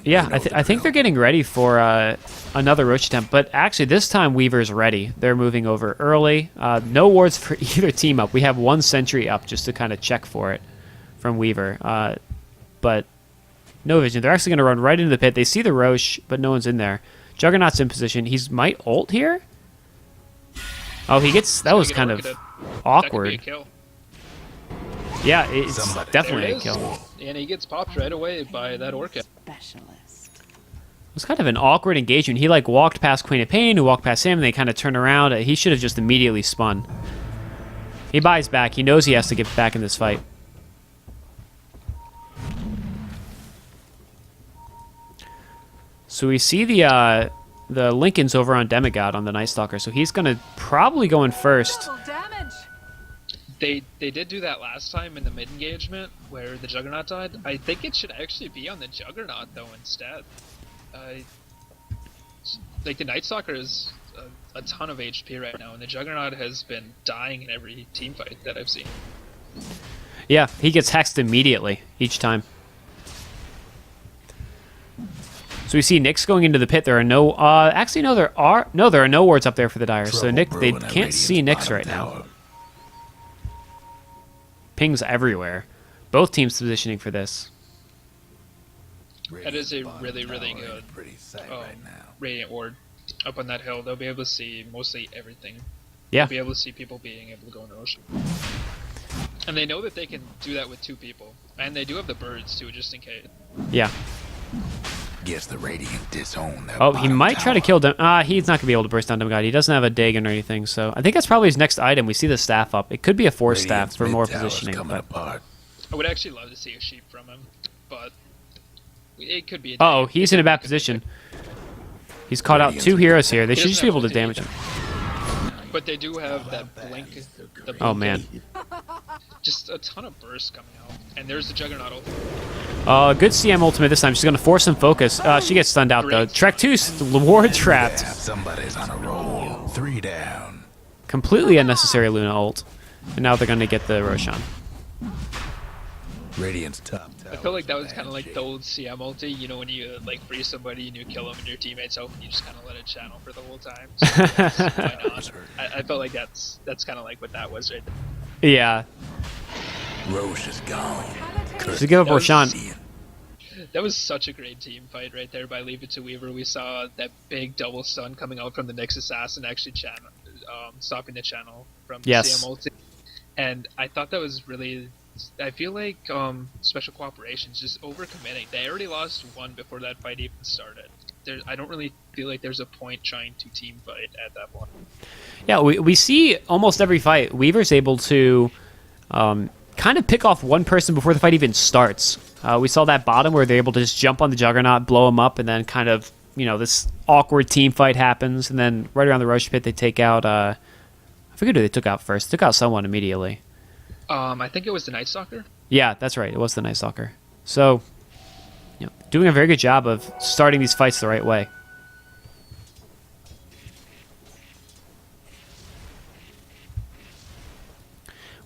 Yeah, I think they're getting ready for another Roach attempt, but actually this time Weaver's ready. They're moving over early. No wards for either team up. We have one sentry up just to kind of check for it from Weaver, but no vision. They're actually going to run right into the pit. They see the Roche, but no one's in there. Juggernaut's in position. He might ult here. Oh, he gets... That was kind of awkward. That could be a kill. Yeah, it's definitely a kill. And he gets popped right away by that Orchid. Specialist. It was kind of an awkward engagement. He like walked past Queen of Pain, who walked past him, and they kind of turned around. He should have just immediately spun. He buys back. He knows he has to get back in this fight. So we see the Lincolns over on Demigod on the Night Stalker, so he's gonna probably go in first. Double damage. They did do that last time in the mid engagement where the Juggernaut died. I think it should actually be on the Juggernaut though instead. Like the Night Stalker is a ton of HP right now, and the Juggernaut has been dying in every team fight that I've seen. Yeah, he gets hexed immediately each time. So we see Nyx going into the pit. There are no actually no there are no wards up there for the Dire. So Nick, they Trouble brewing at can't see Radiant's Nyx right bottom now. tower. Pings everywhere. Both teams positioning for this. That is a Radiant's really, bottom really tower ain't good a pretty sight right now. Radiant Ward up on that hill. They'll be able to see mostly everything. Yeah. They'll be able to see people being able to go in the ocean. And they know that they can do that with 2 people. And they do have the birds too, just in case. Yeah. Guess the Radiant disown that Oh, he bottom might try to tower. kill them. He's not gonna be able to burst down Demigod. He doesn't have a Dagon or anything, so I think that's probably his next item. We see the staff up. It could be a force staff Radiant's for more mid-tower's positioning, coming but apart. I would actually love to see a sheep from him, but it could be a oh, day. he's It in a could- bad it could be position. He's caught out 2 heroes here. They should just be able to damage him. But they do have that blink. The Oh man. Just a ton of bursts coming out. And there's the Juggernaut ult. Good CM ultimate this time. She's gonna force some focus. She gets stunned out though. Great. Trek 2 ward Yeah, trapped. somebody's on a roll. 3 down. Completely unnecessary Luna ult. And now they're gonna get the Roshan. Radiant's top tower. I feel like that was kind of like the old CM ulti, you know, when you like free somebody and you kill them and your teammates help and you just kind of let it channel for the whole time. So, why not? I felt like that's kind of like what that was right there. Yeah. Roche is gone. So give up That was- Roshan. That was such a great team fight right there by Leave It to Weaver. We saw that big double stun coming out from the Nyx Assassin actually stopping the channel from Yes. CM ulti. And I thought that was really... I feel like Special Cooperations just overcommitting. They already lost 1 before that fight even started. I don't really feel like there's a point trying to team fight at that point. Yeah, we see almost every fight, Weaver's able to kind of pick off one person before the fight even starts. We saw that bottom where they're able to just jump on the Juggernaut, blow him up, and then kind of, this awkward team fight happens, and then right around the Roche pit they take out, I forget who they took out first. Took out someone immediately. I think it was the Night Stalker. Yeah, that's right. It was the Night Stalker. So, doing a very good job of starting these fights the right way.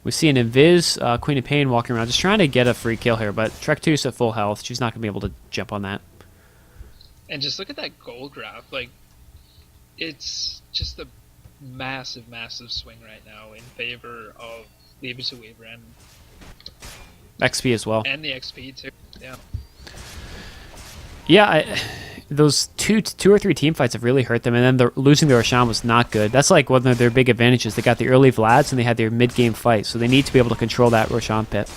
We see an Invis, Queen of Pain walking around, just trying to get a free kill here, but Trek 2's at full health. She's not going to be able to jump on that. And just look at that gold graph. Like, it's just a massive, massive swing right now in favor of Leave It to Weaver XP as well. and the XP too. Yeah. Yeah, those two or three team fights have really hurt them, and then losing the Roshan was not good. That's like one of their big advantages. They got the early Vlads, and they had their mid-game fight, so they need to be able to control that Roshan pit.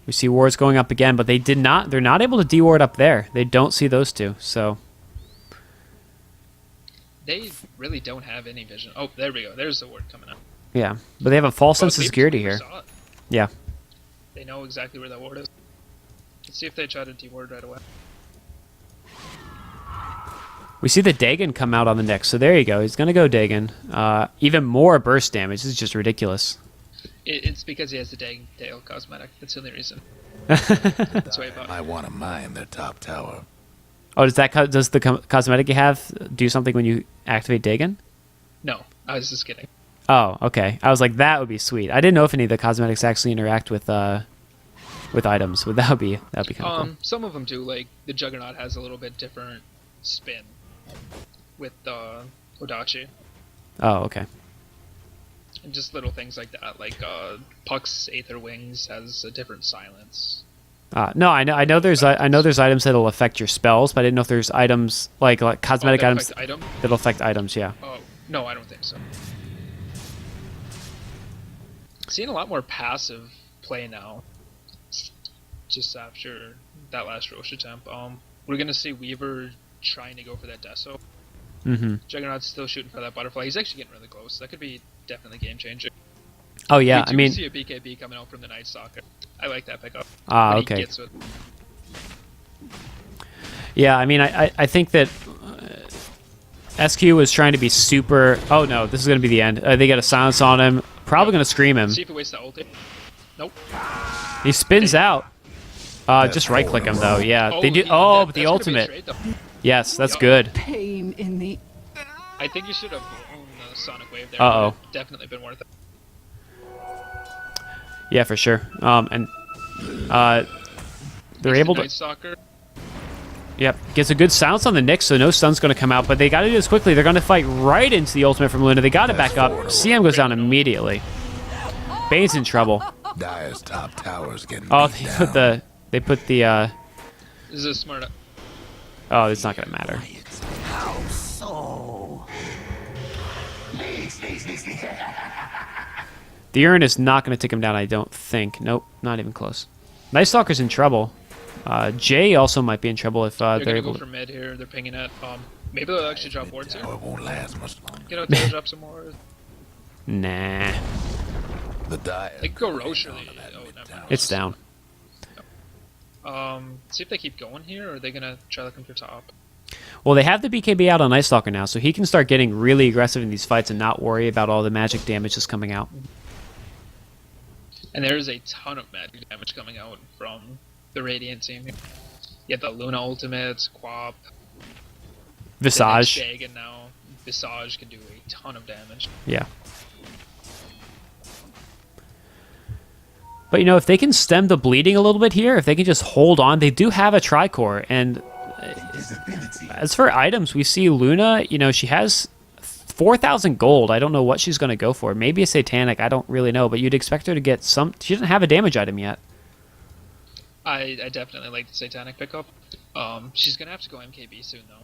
We see wards going up again, but they're not able to de-ward up there. They don't see those two, so... They really don't have any vision. Oh, there we go. There's the ward coming up. Yeah, but they have a false Well, sense of Leave It to security Weaver here. saw it. Yeah. They know exactly where that ward is. Let's see if they try to de-ward right away. We see the Dagon come out on the Nyx, so there you go. He's going to go Dagon. Even more burst damage. This is just ridiculous. It's because he has the Dale cosmetic. That's the only reason. That's why about I want to mine their top tower. Oh, does the cosmetic you have do something when you activate Dagon? No, I was just kidding. Oh, okay. I was like, that would be sweet. I didn't know if any of the cosmetics actually interact with items. But that would be kind of cool. Some of them do. Like the Juggernaut has a little bit different spin with Odachi, Oh, okay. and just little things like that. Like Puck's Aether Wings has a different silence. No, I know there's items that'll affect your spells, but I didn't know if there's items like cosmetic that items affect item? that'll affect items. Yeah. Oh no, I don't think so. Seeing a lot more passive play now. Just after that last Roche attempt, we're gonna see Weaver trying to go for that Deso. Mm-hmm. Juggernaut's still shooting for that butterfly. He's actually getting really close. That could be definitely game changing. Oh yeah. We I mean, see a BKB coming out from the Night Stalker. I like that pickup. Ah, When he okay. gets with- Yeah, I mean, I think that SQ was trying to be super... Oh, no, this is going to be the end. They got a silence on him. Probably going to scream him. See if he wastes the ulti. Nope. He spins out. Just right-click him, though. Yeah, they do... he- Oh, that- but the that's gonna be ultimate. straight, though. Yes, that's Yup. good. Pain in the... I think you should have blown the Sonic Wave there. Uh-oh. It would've definitely been worth it. Yeah, for sure. And they're able to... Night Stalker. Yep, gets a good silence on the Nyx, so no stun's going to come out, but they got to do this quickly. They're going to fight right into the ultimate from Luna. They got it back up. CM goes down immediately. Bane's in trouble. Dire's top tower's getting Oh, beat they put the This is a smart. oh, it's not going to matter. How so? The urn is not going to take him down, I don't think. Nope, not even close. Night Stalker's in trouble. Jay also might be in trouble if They're they're gonna able go to... for mid here. They're pinging it. Maybe they'll actually drop wards here. Tower won't last much longer. Get out there, drop some more. Nah, The Dire. They could go Roche or they. Oh, never mind. it's down. See if they keep going here, or are they gonna try to come for top? Well, they have the BKB out on Night Stalker now, so he can start getting really aggressive in these fights and not worry about all the magic damage that's coming out. And there's a ton of magic damage coming out from the Radiant team here. You have the Luna ultimates, QoP, Visage. Shagan now. Visage can do a ton of damage. Yeah. But, you know, if they can stem the bleeding a little bit here, if they can just hold on, they do have a Tricore. And as for items, we see Luna, you know, she has 4,000 gold. I don't know what she's going to go for. Maybe a Satanic. I don't really know. But you'd expect her to get some... She doesn't have a damage item yet. I definitely like the Satanic pickup. She's gonna have to go MKB soon though.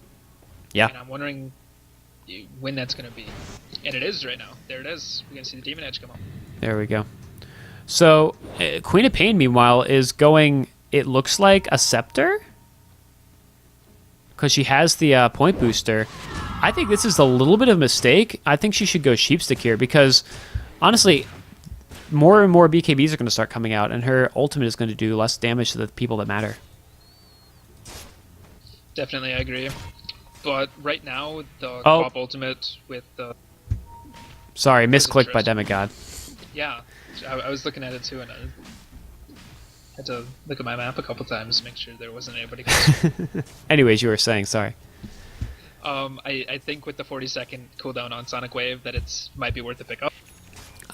Yeah. And I'm wondering when that's gonna be. And it is right now. There it is. We're gonna see the Demon Edge come up. There we go. So, Queen of Pain, meanwhile, is going... It looks like a Scepter? Because she has the point booster. I think this is a little bit of a mistake. I think she should go Sheepstick here because, honestly, more and more BKBs are going to start coming out, and her ultimate is going to do less damage to the people that matter. Definitely, I agree. But right now, the Oh. QoP ultimate with the Sorry, misclicked by interesting. Demigod. yeah, I was looking at it too, and I had to look at my map a couple times to make sure there wasn't anybody close. Anyways, you were saying, sorry. I think with the 40-second cooldown on Sonic Wave that it's might be worth a pickup.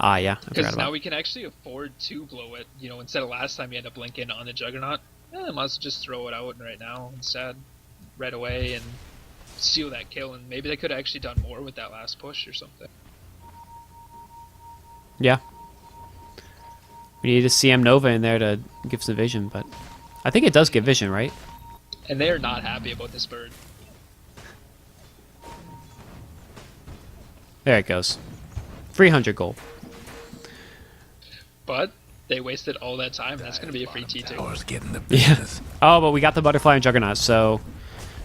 Ah, yeah, I forgot Because about now it. we can actually afford to blow it. You know, instead of last time you had to blink in on the Juggernaut, I might as well just throw it out right now instead, right away, and seal that kill. And maybe they could have actually done more with that last push or something. Yeah. We need a CM Nova in there to give some vision, but I think it does give vision, right? And they are not happy about this bird. There it goes. 300 gold. But they wasted all that time, and that's going to be a free T2. Tower's getting the Yeah. business. Oh, but we got the Butterfly and Juggernaut, so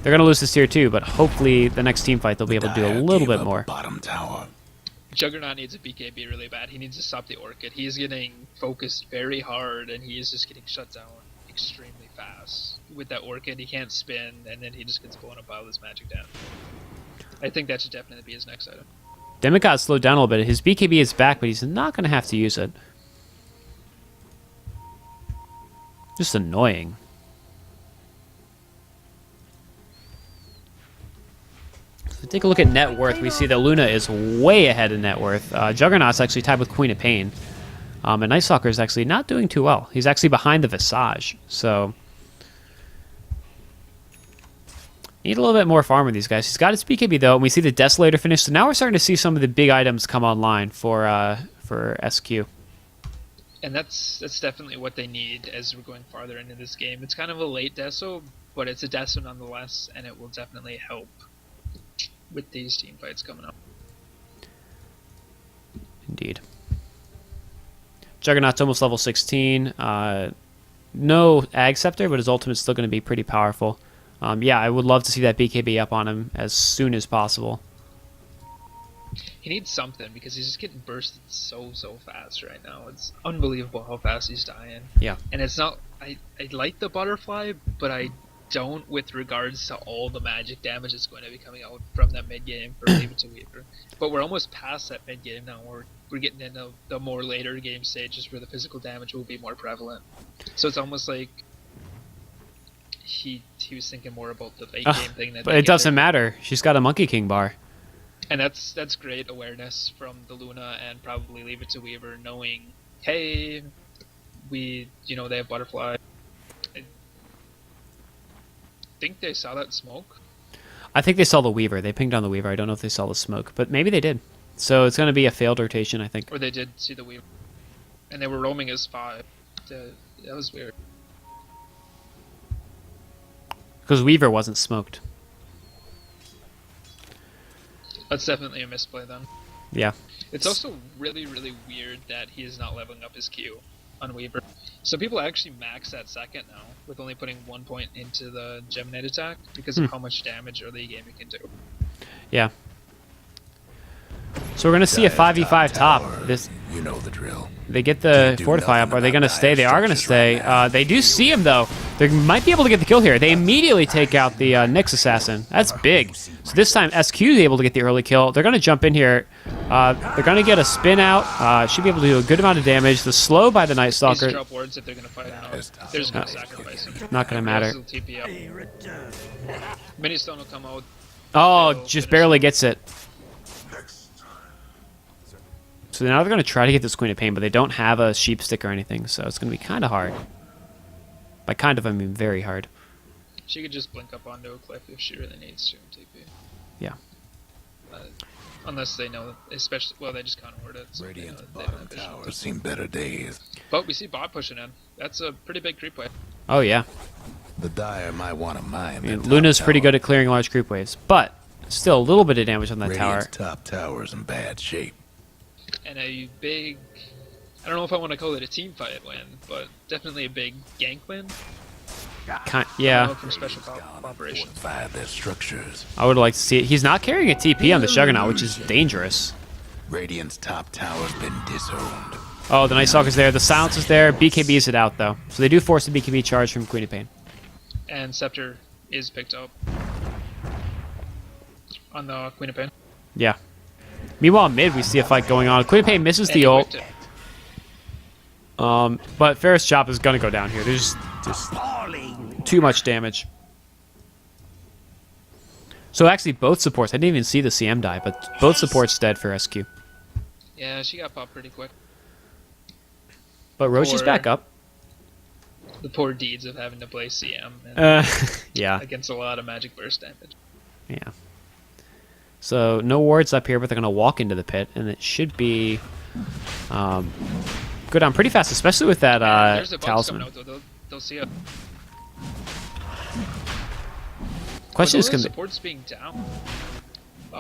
they're going to lose this tier too, but hopefully the next team fight they'll be able to do a Dire little gave bit up more. Bottom tower. Juggernaut needs a BKB really bad. He needs to stop the Orchid. He is getting focused very hard, and he is just getting shut down extremely fast. With that Orchid, he can't spin, and then he just gets blown up by all this magic damage. I think that should definitely be his next item. Demigod slowed down a little bit. His BKB is back, but he's not going to have to use it. Just annoying. So take a look at net worth. We see that Luna is way ahead in net worth. Juggernaut's actually tied with Queen of Pain. And Night Stalker is actually not doing too well. He's actually behind the Visage. So need a little bit more farm with these guys. He's got his BKB though, and we see the Desolator finish. So now we're starting to see some of the big items come online for SQ. And that's definitely what they need as we're going farther into this game. It's kind of a late deso, but it's a deso nonetheless, and it will definitely help with these team fights coming up. Indeed. Juggernaut's almost level 16. No Ag Scepter, but his ultimate's still going to be pretty powerful. Yeah, I would love to see that BKB up on him as soon as possible. He needs something because he's just getting bursted so fast right now. It's unbelievable how fast he's dying. Yeah. And it's not. I like the butterfly, but I don't with regards to all the magic damage that's going to be coming out from that mid game for Leave It to Weaver. But we're almost past that mid game now. We're getting into the more later game stages where the physical damage will be more prevalent. So it's almost like he was thinking more about the late game thing. But it doesn't matter. She's got a Monkey King bar. And that's great awareness from the Luna and probably Leave It to Weaver, knowing, hey, they have butterfly. I think they saw that smoke. I think they saw the Weaver. They pinged on the Weaver. I don't know if they saw the smoke, but maybe they did. So it's going to be a failed rotation, I think. Or they did see the Weaver. And they were roaming as 5. That was weird. Because Weaver wasn't smoked. That's definitely a misplay then. Yeah. It's also really weird that he is not leveling up his Q on Weaver. So people actually max that second now with only putting 1 point into the Geminate attack because of how much damage early game it can do. Yeah. So we're going to see a 5v5 top. This, You know the drill. they get the do Fortify nothing up. Are they about going to dire stay? They are going to structures stay. right now. They do see him, though. They might be able to get the kill here. They immediately take out the Nyx Assassin. That's big. So this time, SQ is able to get the early kill. They're going to jump in here. They're going to get a spin out. Should be able to do a good amount of damage. The slow by the Night These Stalker. drop wards if they're going to fight out. They're just going to sacrifice him. Not going to matter. TP up. Ministone will come out. Oh, They'll just finish barely him. gets it. So now they're going to try to get this Queen of Pain, but they don't have a sheep stick or anything, so it's going to be kind of hard. By kind of, I mean very hard. She could just blink up onto a cliff if she really needs to in TP. Yeah. Unless they know, especially, well, they just can't word it. So Radiant's they don't bottom have vision. tower seen better days. But we see bot pushing in. That's a pretty big creep wave. Oh, yeah. The Dire might want to mine. I mean, that Luna's top pretty tower. good at clearing large creep waves, but still a little bit of damage on that Radiant's tower. top tower's in bad shape. And a big, I don't know if I want to call it a team fight win, but definitely a big gank win. Yeah, From special operations. Fortify their structures. I would like to see it. He's not carrying a TP on the Juggernaut, which is dangerous. Radiant's top tower's been disowned. Oh, the Night Stalker's there. The Silence is there. BKB's it out, though. So they do force the BKB charge from Queen of Pain. And Scepter is picked up on the Queen of Pain. Yeah. Meanwhile, mid, we see a fight going on. Queen of Pain misses And the he ult. whipped it. But Ferris Chop is going to go down here. There's just too much damage. So actually, both supports. I didn't even see the CM die, but both supports dead for SQ. Yeah, she got popped pretty quick. But Roshi's Or- back up. The poor deeds of having to play CM and Yeah. against a lot of magic burst damage. Yeah. So no wards up here, but they're going to walk into the pit, and it should be go down pretty fast, especially with that There's the bugs talisman. coming out, though. They'll see it. Question is, With all can the they, supports being down.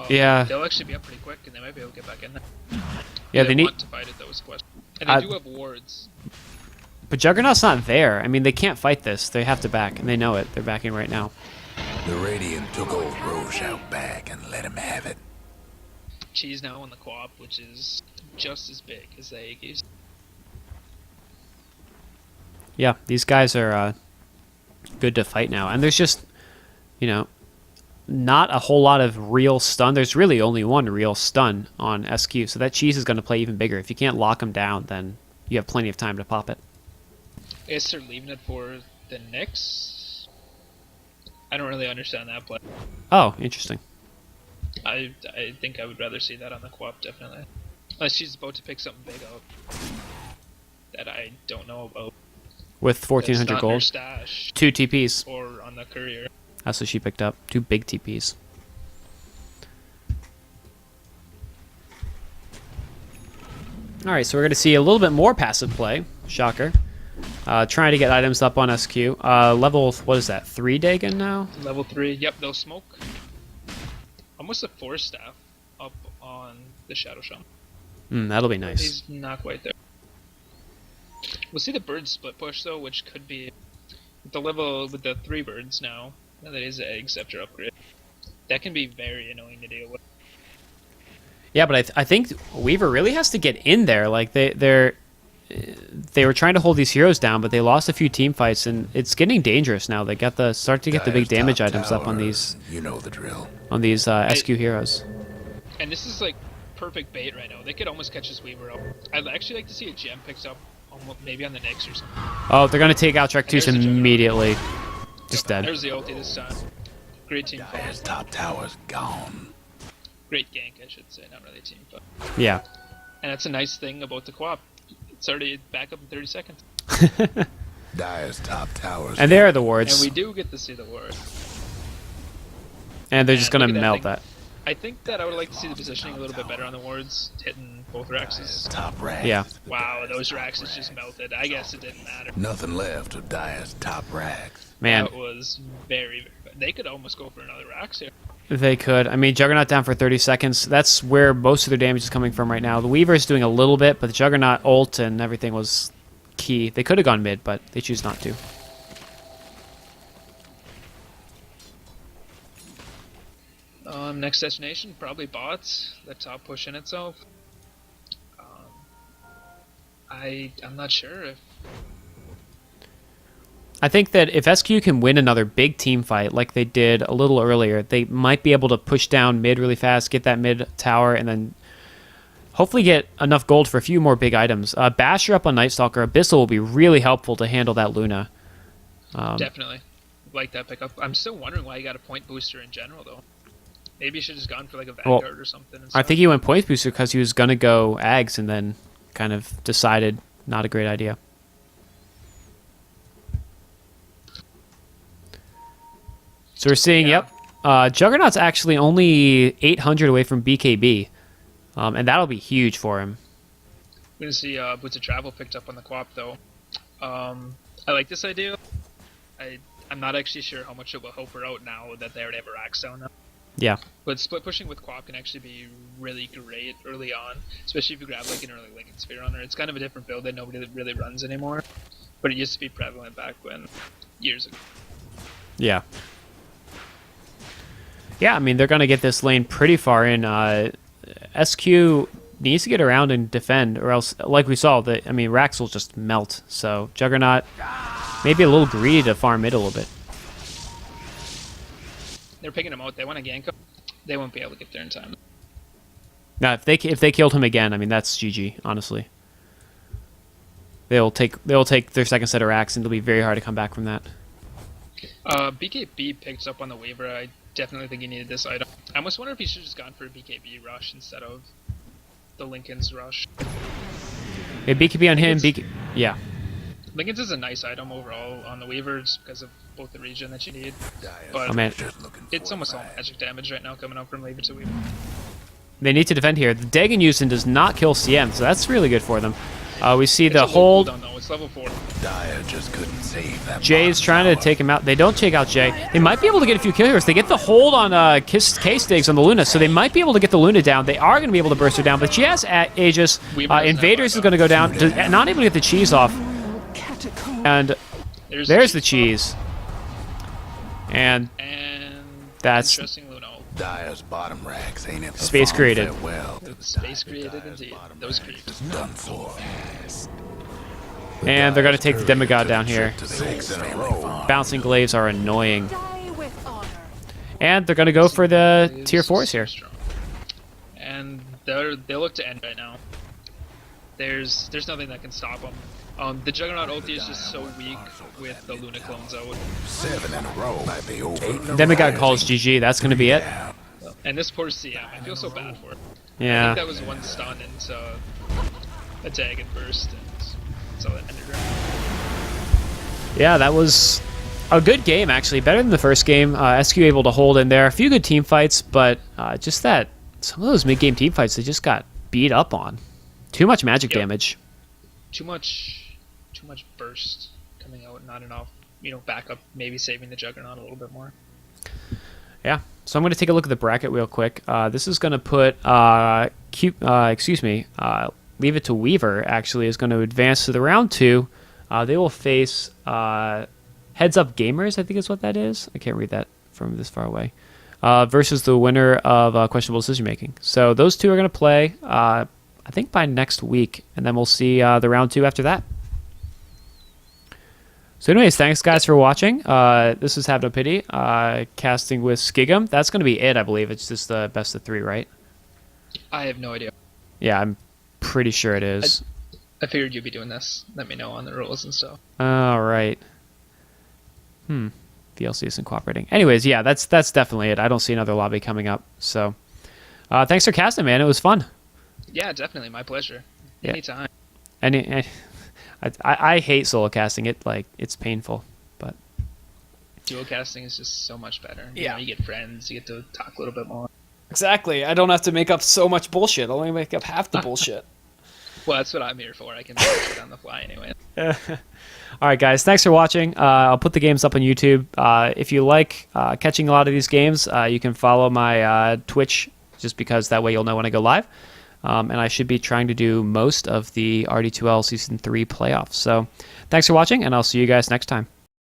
Yeah. They'll actually be up pretty quick, and they might be able to get back in there. yeah, Do they need, want to fight it, though, is the question. And they do have wards. but Juggernaut's not there. I mean, they can't fight this. They have to back, and they know it. They're backing right now. The Radiant took old Roche out back and let him have it. She's now on the QoP, which is just as big as the Aegis. Yeah, these guys are good to fight now, and there's just, not a whole lot of real stun. There's really only one real stun on SQ, so that cheese is going to play even bigger. If you can't lock him down, then you have plenty of time to pop it. I guess they're leaving it for the Nyx. I don't really understand that play. Oh, interesting. I think I would rather see that on the QoP, definitely. Unless she's about to pick something big up that I don't know about. With That's 1,400 not in her gold, stash 2 TPs. or on the courier. That's what she picked up. 2 big TPs. Alright, so we're going to see a little bit more passive play. Shocker. Trying to get items up on SQ. Level, what is that, 3 Dagon now? Level 3, yep, they'll smoke. Almost a 4 staff up on the Shadow Shaman. That'll be nice. He's not quite there. We'll see the bird split push though, which could be with the level with the 3 birds now. That is an Egg Scepter upgrade. That can be very annoying to deal with. Yeah, but I think Weaver really has to get in there. Like they were trying to hold these heroes down, but they lost a few team fights, and it's getting dangerous now. They got the start to get the big Dyer's damage top items up on tower, these You know the drill. SQ heroes. And this is like perfect bait right now. They could almost catch this Weaver up. I'd actually like to see a gem picked up, maybe on the Nyx or something. Oh, they're gonna take out there's Trectus the Juggernaut. immediately. Just dead. There's the ulti this time. Great team Dyer's fight. top tower's gone. Great gank, I should say, not really team fight. Yeah. And that's a nice thing about the QoP. It's already back up in 30 seconds. Dyer's top tower's And there are the And wards. we do get to see the ward. And they're just And gonna look at that melt thing. that. I think that I would like to see the positioning a little bit better on the wards, hitting both Dyer's Raxes. top rack. Yeah. Wow, those Raxes just melted. I guess it didn't matter. Nothing left of Dyer's top racks. Man, That was very. They could almost go for another Rax here. they could. I mean, Juggernaut down for 30 seconds. That's where most of their damage is coming from right now. The Weaver's doing a little bit, but the Juggernaut ult and everything was key. They could have gone mid, but they choose not to. Next destination, probably bots. The top pushing itself. I'm not sure if. I think that if SQ can win another big team fight like they did a little earlier, they might be able to push down mid really fast, get that mid tower, and then hopefully get enough gold for a few more big items. Basher up on Night Stalker. Abyssal will be really helpful to handle that Luna. Definitely. Like that pickup. I'm still wondering why he got a point booster in general, though. Maybe he should have just gone for like a Vanguard or something. I think he went point booster because he was going to go Ags and then kind of decided not a great idea. So we're seeing, Yeah. Juggernaut's actually only 800 away from BKB. And that'll be huge for him. We're gonna see Boots of Travel picked up on the QoP though. I like this idea. I'm not actually sure how much it will help her out now that they already have a Rax down now. Yeah. But split pushing with QoP can actually be really great early on, especially if you grab like an early Lincoln Sphere on her. It's kind of a different build that nobody really runs anymore, but it used to be prevalent back when years ago. Yeah. Yeah, I mean, they're going to get this lane pretty far in. SQ needs to get around and defend, or else, like we saw, Rax will just melt. So Juggernaut maybe a little greedy to farm mid a little bit. They're picking him out. They want to gank him. They won't be able to get there in time. Now, if they killed him again, I mean, that's GG, honestly. They'll take their second set of racks, and it'll be very hard to come back from that. BKB picked up on the waiver. I definitely think he needed this item. I almost wonder if he should have just gone for a BKB rush instead of the Lincoln's rush. Yeah, BKB on him. Yeah. Lincoln's is a nice item overall on the waiver just because of both the region that you need. Dyer's But Oh, man. just looking it's for almost all that. magic damage right now coming out from Weaver to Weaver. They need to defend here. The Dagon Yusin does not kill CM, so that's really good for them. We see It's the a low hold. cooldown, though. It's level 4. Dyer just couldn't save that. Jay's bottom trying to tower. take him out. They don't take out Jay. They might be able to get a few kill heroes. They get the hold on K-Stigs on the Luna, so they might be able to get the Luna down. They are going to be able to burst her down, but she has Aegis. Weaver doesn't have Invaders is that, going to go down. Not able to get the cheese off. And there's the cheese. And And That's- interesting Luna. Dyer's bottom racks ain't it the Space fond created. farewell to the Space Dyer- created Dyer's indeed. bottom Those racks creeps. is done for. And they're going to take the Dyer's Demigod took down a here. trip to the Six in a row. Bouncing glaives are annoying. Die with honor. And they're going to go for the tier 4s here. Strong. And they look to end right now. There's nothing that can stop them. The Juggernaut ulti is just so weak with the Luna clones out. 7 in a row might be over. Demigod calls GG. That's going to be it. And this poor CM, I feel so bad for it. I Yeah. think that was one stun into a tag and burst, and that's all that ended her. Yeah, that was a good game, actually. Better than the first game. SQ able to hold in there. A few good team fights, but just that some of those mid-game team fights, they just got beat up on. Too much magic Yep. damage. Too much burst coming out, not enough, backup, maybe saving the Juggernaut a little bit more. Yeah. So I'm going to take a look at the bracket real quick. This is going to put Leave It to Weaver, actually, is going to advance to the round 2. They will face Heads Up Gamers, I think is what that is. I can't read that from this far away. versus the winner of questionable decision making. So those two are going to play, I think, by next week, and then we'll see the round 2 after that. So anyways, thanks guys for watching. This is Have No Pity, casting with Skigum. That's going to be it, I believe. It's just the best of 3, right? I have no idea. Yeah, I'm pretty sure it is. I figured you'd be doing this. Let me know on the rules and stuff. All right. VLC isn't cooperating. Anyways, yeah, that's definitely it. I don't see another lobby coming up. So thanks for casting, man. It was fun. Yeah, definitely. My pleasure. Yeah. Anytime. I hate solo casting. It's painful, but Dual casting is just so much better. Yeah. You get friends. You get to talk a little bit more. exactly. I don't have to make up so much bullshit. I'll only make up half the bullshit. Well, that's what I'm here for. I can make it on the fly anyway. All right, guys. Thanks for watching. I'll put the games up on YouTube. If you like catching a lot of these games, you can follow my Twitch, just because that way you'll know when I go live. And I should be trying to do most of the RD2L Season 3 playoffs. So thanks for watching, and I'll see you guys next time.